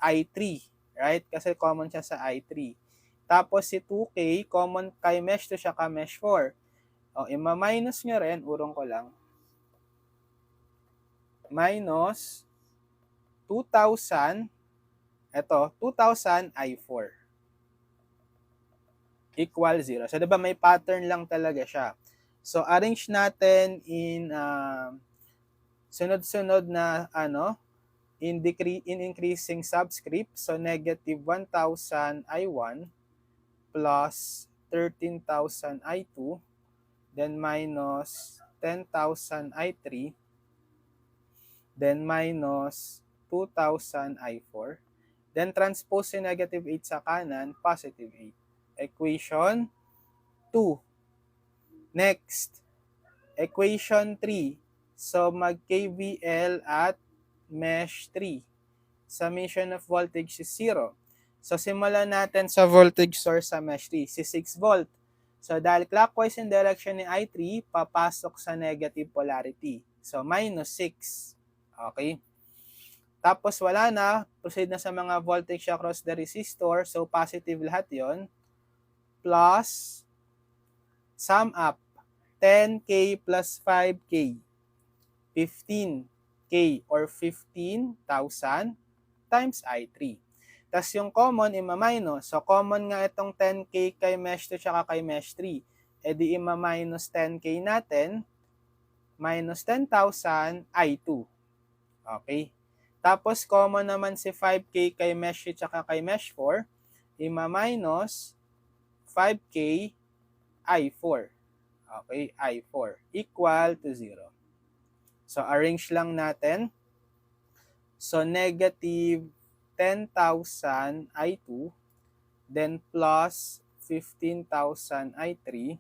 I3. Right? Kasi common siya sa I3. Tapos si 2K, common kay mesh 2 tsaka mesh 4. O, ima-minus nyo rin, urong ko lang. Minus 2,000, ito, 2,000 I4. Equal 0. So, diba may pattern lang talaga siya. So, arrange natin in sunod-sunod na in increasing subscript. So, negative 1,000 I1 plus 13,000 I2, then minus 10,000 I3, then minus 2,000 I4, then transpose yung negative 8 sa kanan, positive 8. Equation 2. Next, equation 3. So, mag-KVL at mesh 3. Summation of voltage is 0. So, simulan natin sa voltage source sa mesh 3, si 6 volt. So, dahil clockwise in direction ni I3, papasok sa negative polarity. So, minus 6. Okay? Tapos, wala na. Proceed na sa mga voltage across the resistor. So, positive lahat yon. Plus, sum up. 10K plus 5K. 15K or 15,000 times I3. Tapos yung common, ima-minus. So, common nga itong 10K kay mesh 2 tsaka kay mesh 3. E di ima-minus 10K natin, minus 10,000 I2. Okay? Tapos, common naman si 5K kay mesh 3 tsaka kay mesh 4. Ima-minus 5K I4. Okay? I4 equal to 0. So, arrange lang natin. So, negative 10,000 I2, then plus 15,000 I3,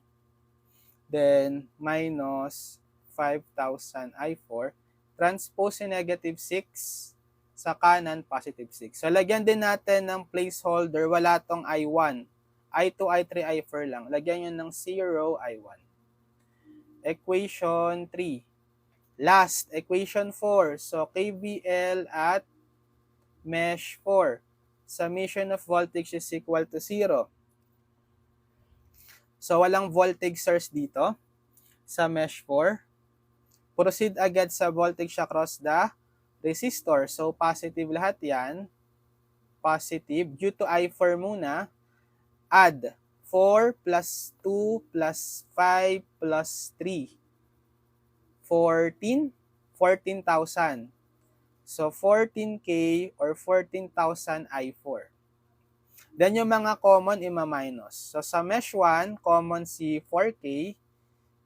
then minus 5,000 I4. Transpose yung negative 6 sa kanan, positive 6. So, lagyan din natin ng placeholder. Wala tong I1. I2, I3, I4 lang. Lagyan nyo ng 0, I1. Equation 3. Last, equation 4. So, KVL at mesh 4. Summation of voltage is equal to 0. So, walang voltage source dito sa mesh 4. Proceed agad sa voltage across the resistor. So, positive lahat yan. Positive. Due to I4 muna, add 4 plus 2 plus 5 plus 3. 14,000. So, 14K or 14,000 I4. Then, yung mga common, ima-minus. So, sa mesh 1, common si 4K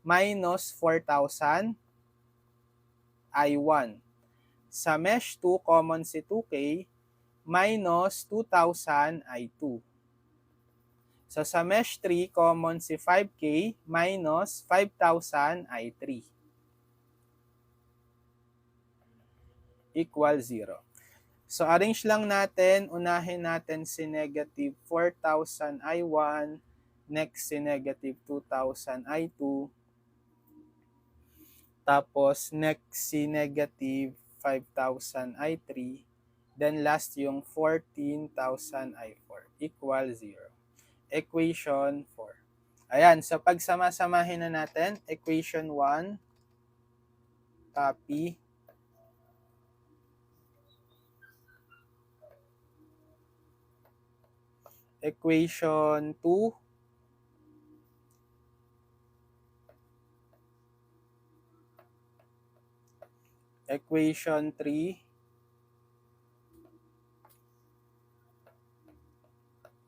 minus 4,000 I1. Sa mesh 2, common si 2K minus 2,000 I2. So sa mesh 3, common si 5K minus 5,000 I3 equal 0. So arrange lang natin, unahin natin si negative 4,000 I1, next si negative 2,000 I2, tapos next si negative 5,000 I3, then last yung 14,000 I4 equal 0. Equation 4. Ayan, so pagsama-samahin na natin, equation 1, copy. Equation 2, equation 3,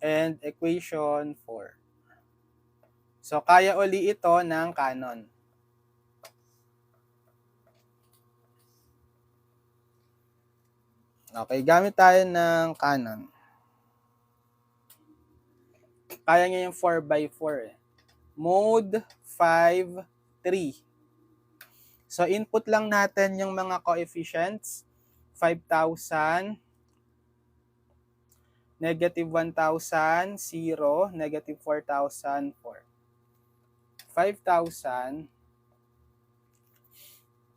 and equation 4. So, kaya uli ito ng canon. Okay, gamit tayo ng canon. Kaya niya yung 4x4 eh. Mode 5, 3. So, input lang natin yung mga coefficients. 5,000, negative 1,000, 0, negative 4,000, 4. 5,000,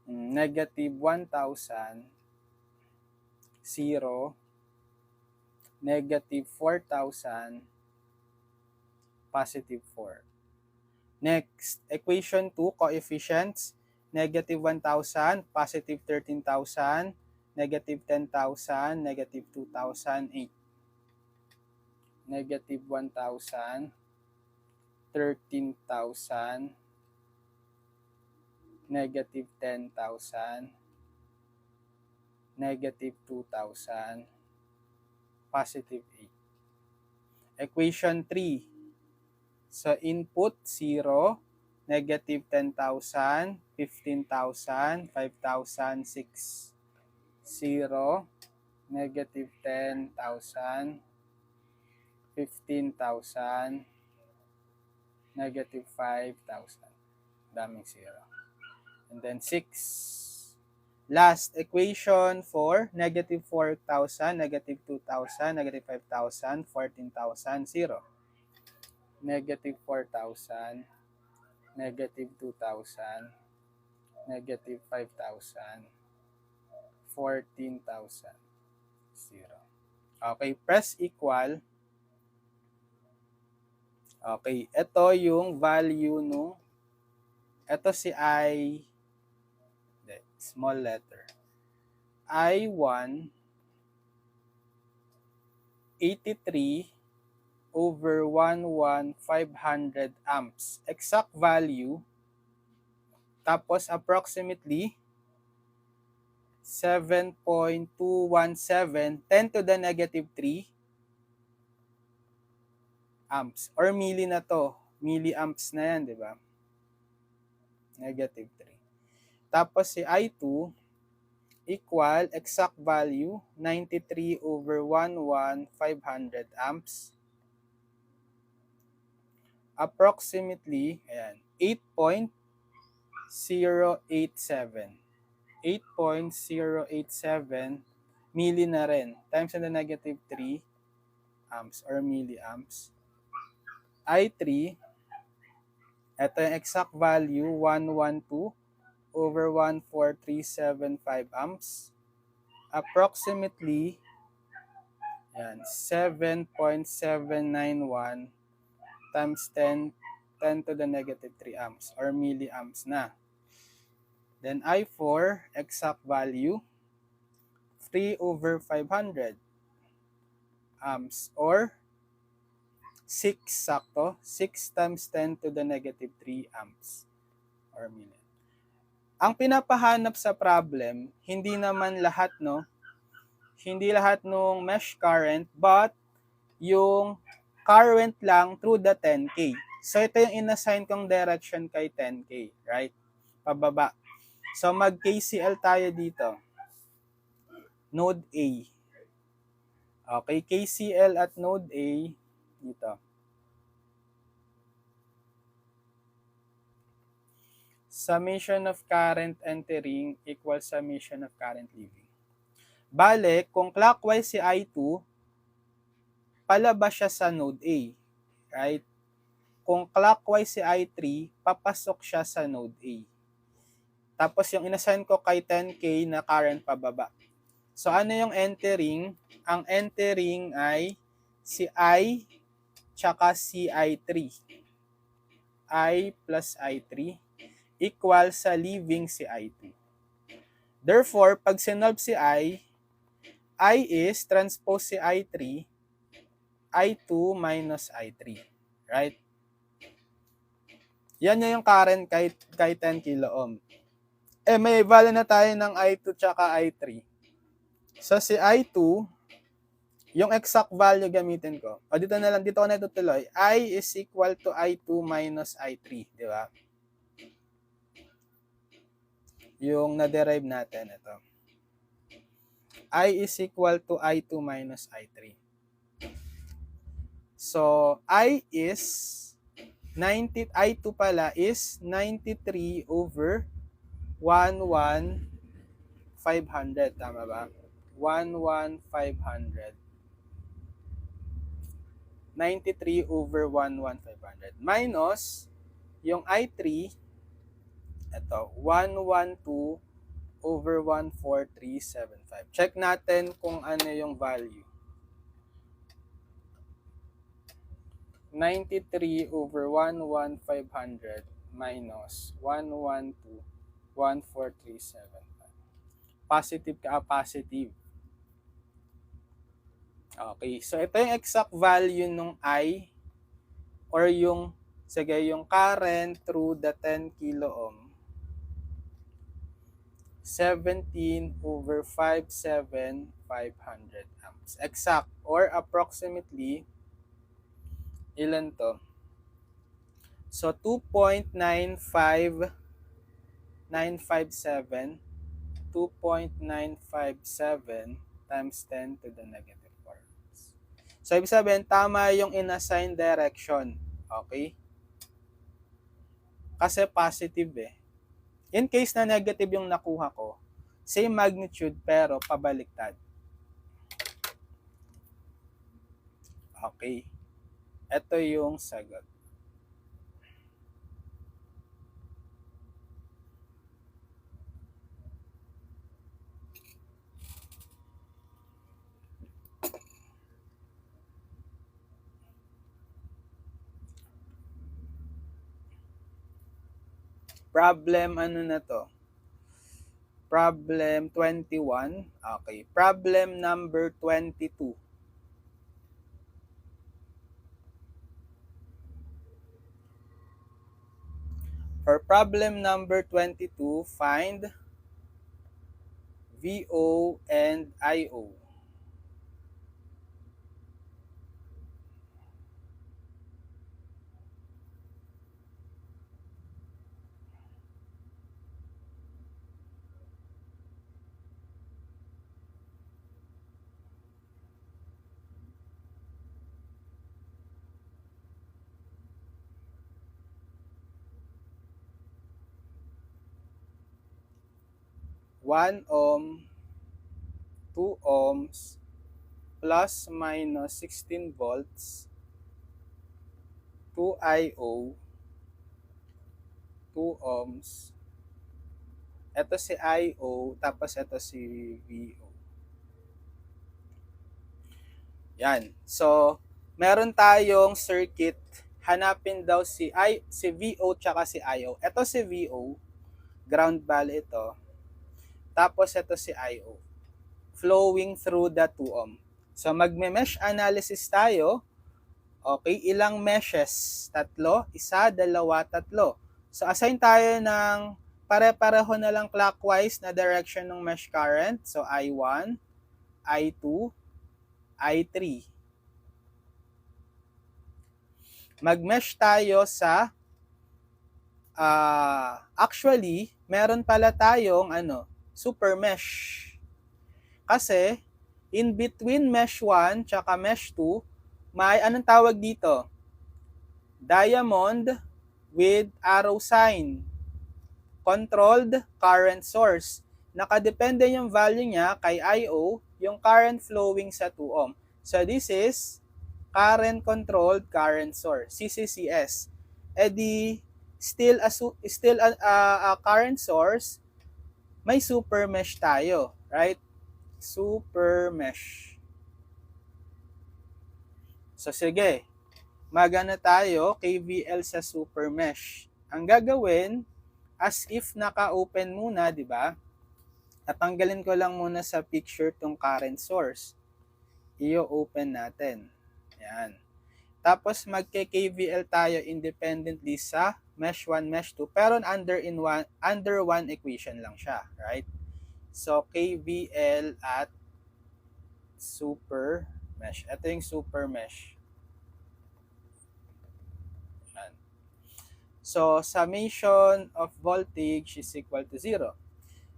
negative 1,000, 0, negative 4,000, positive 4. Next, equation 2, coefficients, negative 1,000, positive 13,000, negative 10,000, negative 2,008. Negative 1,000, 13,000, negative 10,000, negative 2,000, positive 8. Equation 3. So, input 0, negative 10,000, 15,000, 5,000, 6. 0, negative 10,000, 15,000, negative 5,000. Daming 0. And then 6. Last equation 4, negative 4,000, negative 2,000, negative 5,000, 14,000, 0. Negative 4,000, negative 2,000, negative 5,000, 14,000, 0. Okay, press equal. Okay, ito yung value no. Ito si small letter. I1, 83 over 11,500 amps. Exact value. Tapos approximately 7.217, 10 to the negative 3 amps. Or milli na to. Milliamps na yan, di ba? Negative 3. Tapos si I2 equal exact value 93 over 11,500 amps. Approximately, ayan, 8.087. 8.087 milli na rin. Times in the negative 3 amps or milliamps. I3, ito yung exact value, 112 over 14375 amps. Approximately, yan, 7.791 times 10 to the negative 3 amps or milliamps na. Then I4, exact value, 3 over 500 amps or 6 sakto. 6 times 10 to the negative 3 amps or milliamps. Ang pinapahanap sa problem, hindi naman lahat, no? Hindi lahat nung mesh current, but yung current lang through the 10K. So, ito yung inassign kong direction kay 10K, right? Pababa. So, mag-KCL tayo dito. Node A. Okay, KCL at node A, dito. Summation of current entering equals summation of current leaving. Bale, kung clockwise si I2, palabas siya sa node A. Right? Kung clockwise si I3, papasok siya sa node A. Tapos yung inassign ko kay 10K na current pababa. So ano yung entering? Ang entering ay si I tsaka si I3. I plus I3 equal sa leaving si I2. Therefore, pag sinolve si I is transpose si I3, I2 minus I3. Right? Yan yung current kay 10 kilo ohm. May value na tayo ng I2 tsaka I3. So si I2, yung exact value gamitin ko. O dito na lang, dito ko na itutuloy. I is equal to I2 minus I3. Di ba? Yung na-derive natin, ito. I is equal to I2 minus I3. So, I is 90, I2 pala is 93 over 11,500. Tama ba? 11,500. 93 over 11,500. Minus yung I3, ito, 112 over 14375. Check natin kung ano yung value. 93 over 11,500 minus 112, 14375. Positive ka, positive. Okay, so ito yung exact value nung I or yung, sige, yung current through the 10 kilo ohm. 17 over 57,500 amps. Exact or approximately, ilan to? So 2.95957 2.957 times 10 to the negative 4. So ibig sabihin, tama yung inassign direction. Okay? Kasi positive eh. In case na negative yung nakuha ko, same magnitude pero pabaliktad. Okay. Ito yung sagot. Problem ano na to? Problem 21. Okay. Problem number 22. For problem number 22, find VO and IO. One ohm, 2 ohms, plus minus 16 volts, 2 IO, 2 ohms. Ito si IO, tapos ito si VO. Yan. So, meron tayong circuit. Hanapin daw si VO tsaka si IO. Ito si VO, ground value ito. Tapos ito si IO, flowing through the 2 ohm. So magme-mesh analysis tayo. Okay, ilang meshes? Tatlo, isa, dalawa, tatlo. So assign tayo ng pare-pareho na lang clockwise na direction ng mesh current. So I1, I2, I3. Mag-mesh tayo sa actually, meron pala tayong super mesh. Kasi In between mesh 1 tsaka mesh 2, may anong tawag dito? Diamond with arrow sign. Controlled current source. Nakadepende yung value niya kay I.O., yung current flowing sa 2 ohm. So this is current controlled current source, CCCS. E di, still a current source, may super mesh tayo, right? Super mesh. So sige, magana tayo KVL sa super mesh. Ang gagawin, as if naka-open muna, di ba? Tatanggalin ko lang muna sa picture tong current source. I-open natin. Yan. Tapos magke-KVL tayo independently sa mesh 1, mesh 2, pero under one equation lang siya, right? So KVL at super mesh. Ito yung super mesh. Yan. So summation of voltage is equal to 0.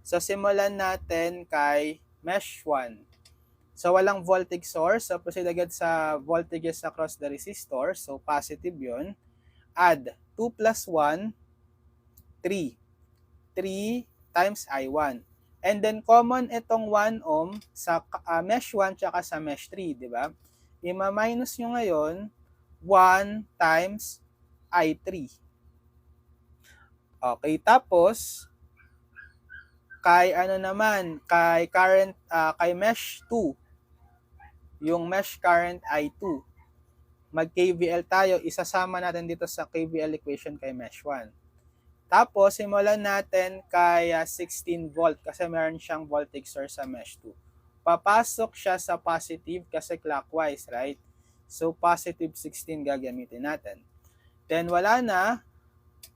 So simulan natin kay mesh 1. So walang voltage source, so proceed agad sa voltages across the resistor, so positive yun. Add 2 plus 1, 3. 3 times I1. And then common itong 1 ohm sa mesh 1 tsaka sa mesh 3, di ba? I-minus nyo ngayon 1 times I3. Okay, tapos kay ano naman, kay current kay mesh 2, yung mesh current I2. Mag-KVL tayo, isasama natin dito sa KVL equation kay mesh 1. Tapos, simulan natin kay 16 volt kasi meron siyang voltage source sa mesh 2. Papasok siya sa positive kasi clockwise, right? So, positive 16 gagamitin natin. Then, wala na.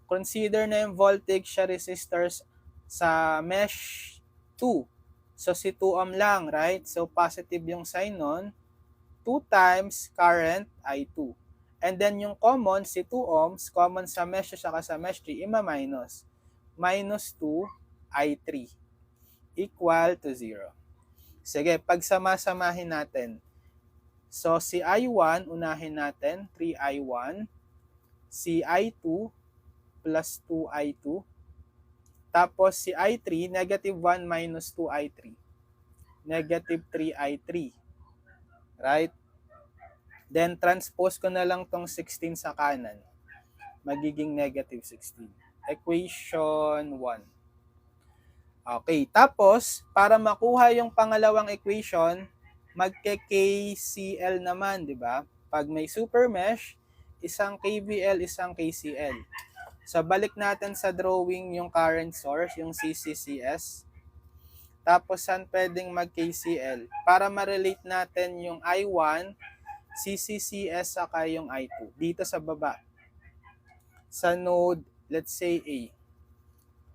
Consider na yung voltage sa resistors sa mesh 2. So, si 2 ohm lang, right? So, positive yung sign nun. 2 times current I2. And then yung common, si 2 ohms, common sa mesh 2 saka sa mesh 3, ima-minus. Minus 2 I3 equal to 0. Sige, pagsama-samahin natin. So, si I1, unahin natin, 3I1. Si I2, plus 2I2. Tapos si I3, negative 1 minus 2I3. Negative 3I3. Right? Then, transpose ko na lang tong 16 sa kanan. Magiging negative 16. Equation 1. Okay. Tapos, para makuha yung pangalawang equation, magke-KCL naman, di ba? Pag may super mesh, isang KVL, isang KCL. So, balik natin sa drawing yung current source, yung CCCS. Tapos, saan pwedeng mag-KCL? Para ma-relate natin yung I1, CCCS, saka yung I2. Dito sa baba. Sa node, let's say A.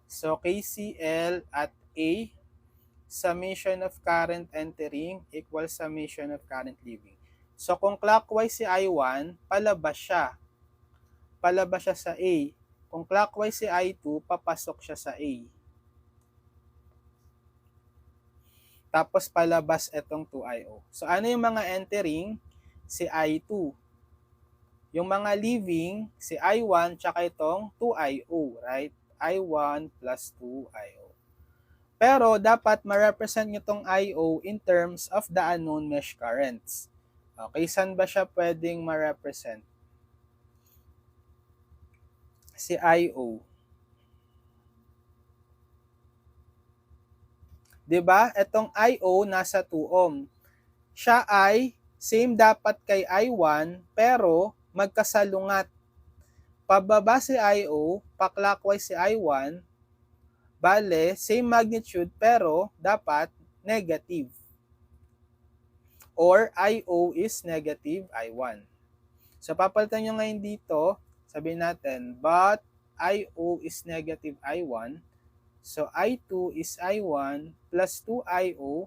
So, KCL at A, summation of current entering equals summation of current leaving. So, kung clockwise si I1, palabas siya. Palabas siya sa A. Kung clockwise si I2, papasok siya sa A. Tapos palabas itong 2IO. So ano yung mga entering? Si I2. Yung mga leaving, si I1 tsaka itong 2IO, right? I1 plus 2IO. Pero dapat ma-represent nyo itong IO in terms of the unknown mesh currents. Okay, saan ba siya pwedeng ma-represent? Si IO. Diba? Itong IO nasa 2 ohm. Siya ay same dapat kay I1 pero magkasalungat. Pababa si IO, pa-clockwise si I1, bale, same magnitude pero dapat negative. Or IO is negative I1. So papalitan nyo ngayon dito, sabihin natin, but IO is negative I1. So, I2 is I1 plus 2IO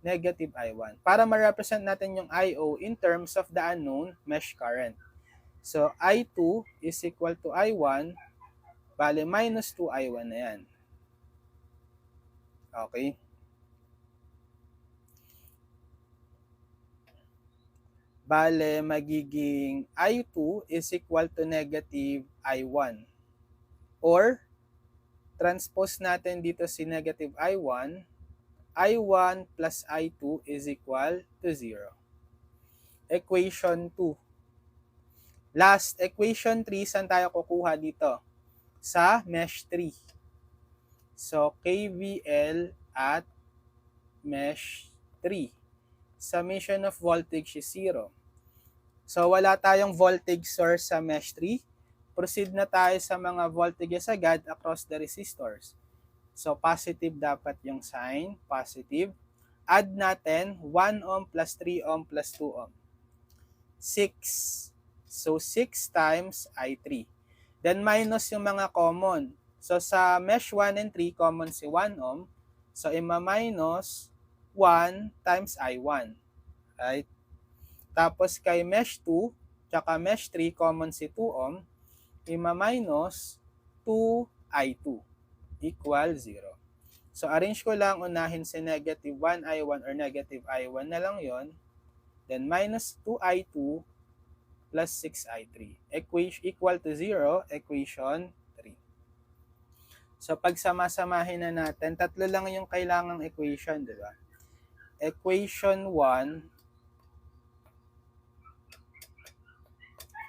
negative I1. Para ma-represent natin yung IO in terms of the unknown mesh current. So, I2 is equal to I1, bale minus 2I1 na yan. Okay? Bale, magiging I2 is equal to negative I1. Or, transpose natin dito si negative I1, I1 plus I2 is equal to 0. Equation 2. Last, equation 3, saan tayo kukuha dito? Sa mesh 3. So, KVL at mesh 3. Summation of voltage is 0. So, wala tayong voltage source sa mesh 3. Proceed na tayo sa mga voltages agad across the resistors. So, positive dapat yung sign. Positive. Add natin 1 ohm plus 3 ohm plus 2 ohm. 6. So, 6 times I3. Then, minus yung mga common. So, sa mesh 1 and 3, common si 1 ohm. So, ima-minus 1 times I1. Right? Tapos, kay mesh 2, tsaka mesh 3, common si 2 ohm. Ima-minus 2I2 equal 0. So, arrange ko lang unahin si negative 1I1 or negative I1 na lang yon. Then, minus 2I2 plus 6I3. Equal to 0, equation 3. So, pag sama-samahin na natin, tatlo lang yung kailangang equation, di ba? Equation 1,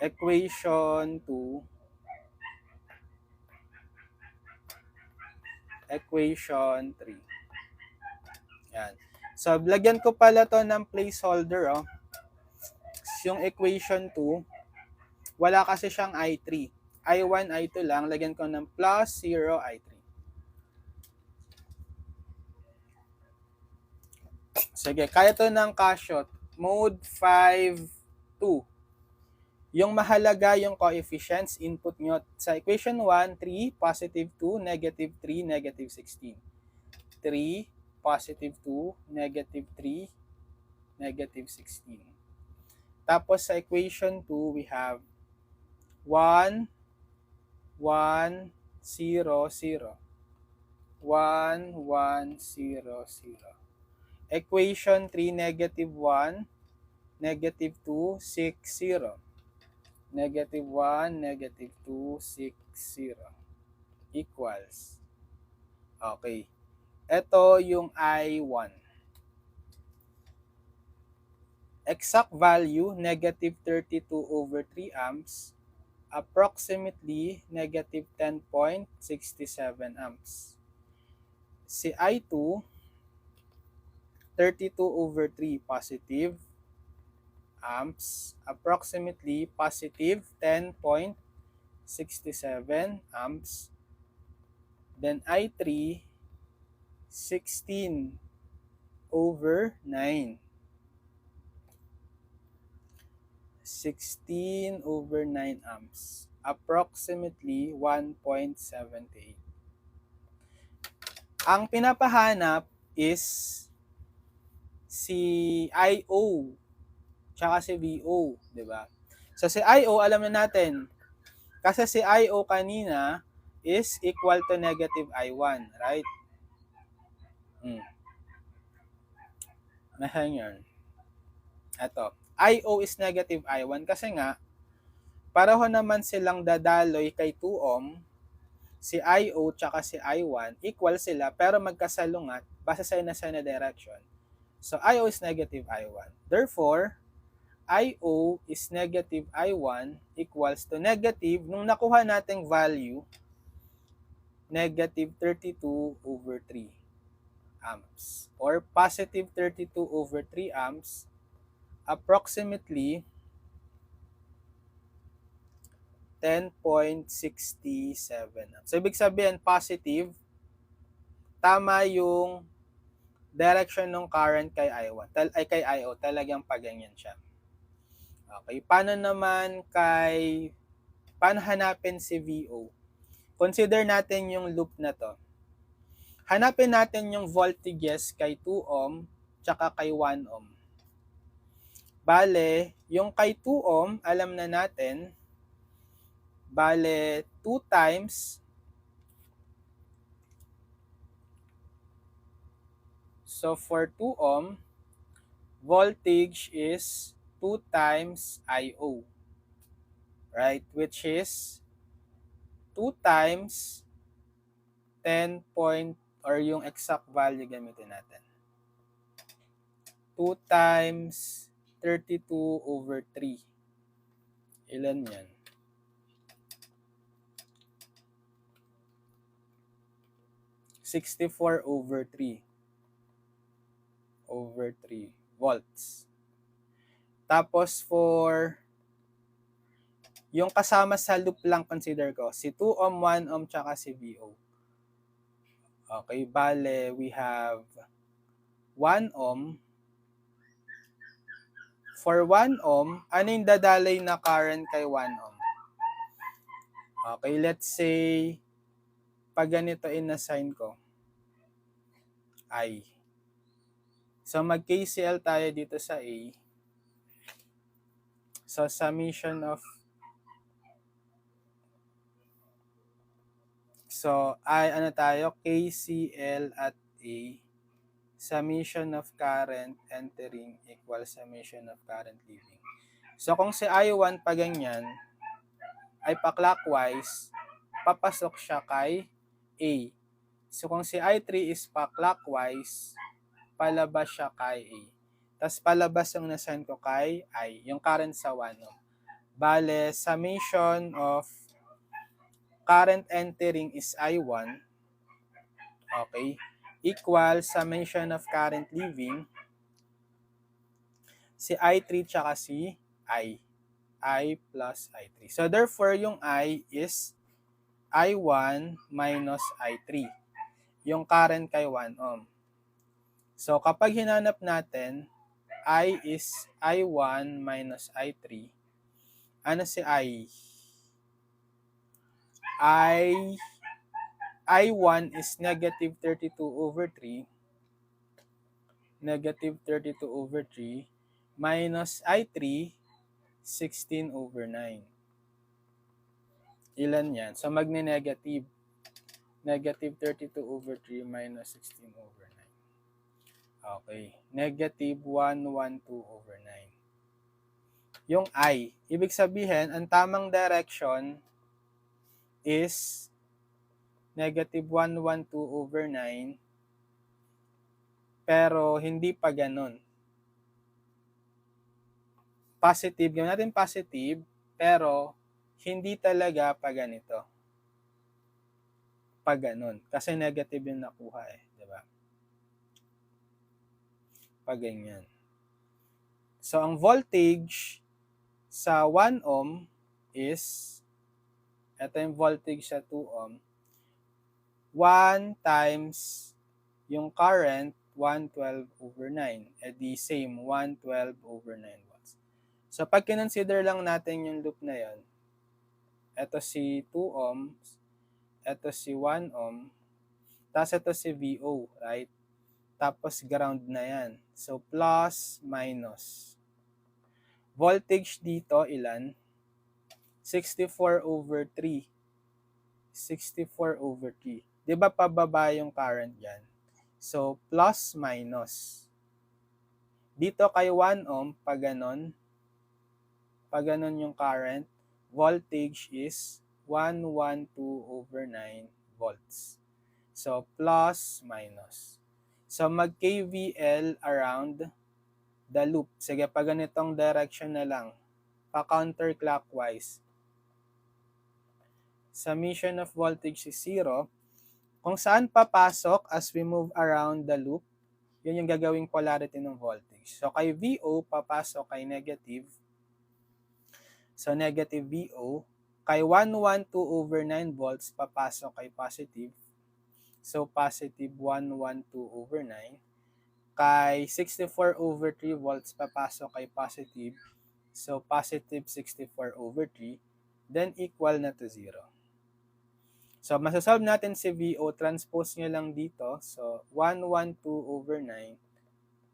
equation 2, equation 3. Yan. So, lagyan ko pala to ng placeholder, oh. Yung equation 2, wala kasi siyang I3. I1, I2 lang, lagyan ko ng plus 0, I3. Sige, kaya to ng Kashot. Mode 5, 2. Yung mahalaga yung coefficients, input nyo. Sa equation 1, 3, positive 2, negative 3, negative 16. 3, positive 2, negative 3, negative 16. Tapos sa equation 2, we have 1, 1, 0, 0. 1, 1, 0, 0. Equation 3, negative 1, negative 2, 6, 0. Negative 1, negative 2, 6, 0. Equals. Okay. Ito yung I1. Exact value, negative 32 over 3 amps. Approximately negative 10.67 amps. Si I2, 32 over 3 positive amps. Approximately positive 10.67 amps. Then I3, 16 over 9. 16 over 9 amps. Approximately 1.78. Ang pinapahanap is si IO tsaka si VO, di ba? So si IO, alam na natin. Kasi si IO kanina is equal to negative I1, right? Nasaan yun? Ito. IO is negative I1 kasi nga, pareho naman silang dadaloy kay 2 ohm, si IO tsaka si I1, equal sila pero magkasalungat base sa na direction. So, IO is negative I1. Therefore, IO is negative I1 equals to negative, nung nakuha nating value, negative 32 over 3 amps. Or positive 32 over 3 amps, approximately 10.67. So, ibig sabihin, positive, tama yung direction ng current kay I1, kay IO, talagang paganyan siya. Okay, paano hanapin si VO? Consider natin yung loop na to. Hanapin natin yung voltages kay 2 ohm, tsaka kay 1 ohm. Bale, yung kay 2 ohm, alam na natin, bale, 2 times. So, for 2 ohm, voltage is 2 times IO, right? Which is 2 times 10 point, or yung exact value gamitin natin. 2 times 32 over 3. Ilan yan? 64 over 3 volts. Tapos for yung kasama sa loop lang consider ko, si 2 ohm, 1 ohm, tsaka si VO. Okay, bale, we have 1 ohm. For 1 ohm, ano yung dadalay na current kay 1 ohm? Okay, let's say, pag ganito in-assign ko, I. So, mag-KCL tayo dito sa A. So, summation of, so, ano tayo? KCL at A. Summation of current entering equals summation of current leaving. So, kung si I1 pa ganyan, ay pa-clockwise, papasok siya kay A. So, kung si I3 is pa-clockwise, palabas siya kay A. Tapos palabas yung nasign ko kay I, yung current sa 1 ohm. Bale, summation of current entering is I1, okay, equal summation of current leaving, si I3 tsaka si I plus I3. So, therefore, yung I is I1 minus I3. Yung current kay 1 ohm. So, kapag hinanap natin, I is I1 minus I3. Ano si I? I1 is negative 32 over 3. Negative 32 over 3 minus I3, 16 over 9. Ilan yan? So, magne-negative. Negative 32 over 3 minus 16 over 9. Okay. Negative 112 over 9. Yung I, ibig sabihin, ang tamang direction is negative 112 over 9, pero hindi pa ganun. Positive, gawin natin positive, pero hindi talaga pa ganito. Pa ganun. Kasi negative yung nakuha eh. Diba? Pa ganyan. So, ang voltage sa 1 ohm is, ito yung voltage sa 2 ohm, 1 times yung current, 112 over 9. E di same, 112 over 9 watts. So, pag kinonsider lang natin yung loop na yon, ito si 2 ohms, ito si 1 ohm, tapos ito si VO, right? Tapos ground na yan. So, plus, minus. Voltage dito, ilan? 64 over 3. 64 over 3. Diba pababa yung current yan? So, plus, minus. Dito kay 1 ohm, pag ganon yung current, voltage is 112 over 9 volts. So, plus, minus. So, mag-KVL around the loop. Sige, pag ganitong direction na lang, pa-counterclockwise. Summation of voltage is 0. Kung saan papasok as we move around the loop, yun yung gagawing polarity ng voltage. So, kay VO, papasok kay negative. So, negative VO. Kay 112 over 9 volts, papasok kay positive. So, positive 112 over 9. Kay 64 over 3 volts, papasok kay positive. So, positive 64 over 3. Then, equal na to 0. So, masasolve natin si VO. Transpose nyo lang dito. So, 112 over 9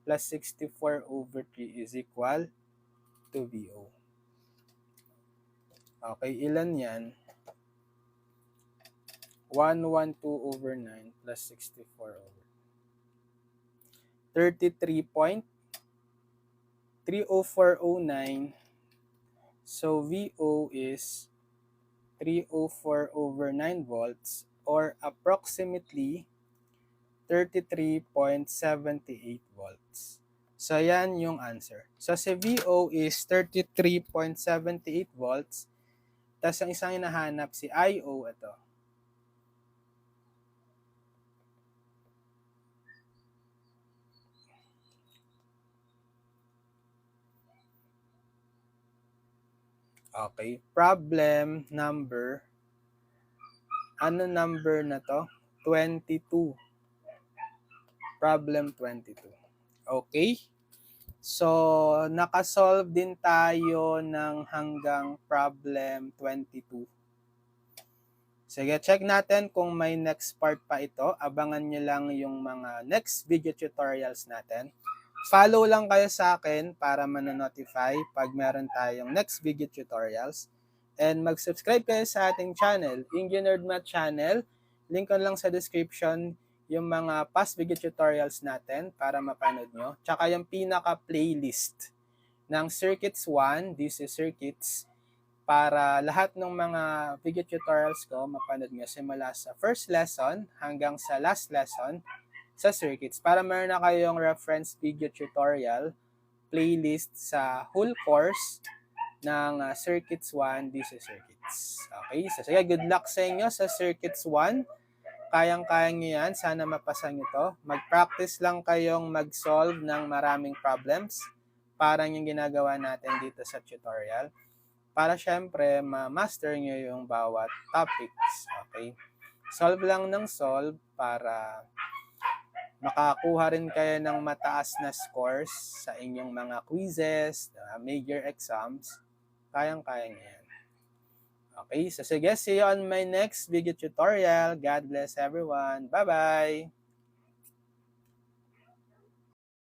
plus 64 over 3 is equal to VO. Okay, ilan yan? 112 over 9 plus 64 over 33.3 30409. So VO is 304 over 9 volts or approximately 33.78 volts. So yan yung answer. So si VO is 33.78 volts. Tapos ang isang hinahanap si IO, ito. Okay, problem number, ano number na to? 22. Problem 22. Okay? So, nakasolve din tayo ng hanggang problem 22. Sige, check natin kung may next part pa ito. Abangan nyo lang yung mga next video tutorials natin. Follow lang kayo sa akin para manonotify pag meron tayong next video tutorials. And mag-subscribe kayo sa ating channel, Engineered Math Channel. Link ko lang sa description yung mga past video tutorials natin para mapanood nyo. Tsaka yung pinaka-playlist ng Circuits 1, this is Circuits, para lahat ng mga video tutorials ko mapanood nyo simula sa first lesson hanggang sa last lesson sa circuits para meron na kayong reference video tutorial playlist sa whole course ng Circuits 1, this is Circuits. Okay, so sige, good luck sa inyo sa Circuits 1. Kayang-kaya nyo yan. Sana mapasa nyo to. Mag-practice lang kayong mag-solve ng maraming problems parang yung ginagawa natin dito sa tutorial. Para syempre, ma-master nyo yung bawat topics. Okay? Solve lang ng solve para makakuha rin kayo ng mataas na scores sa inyong mga quizzes, major exams. Kayang-kaya nyo yan. Okay, so sige, see you on my next video tutorial. God bless everyone. Bye-bye!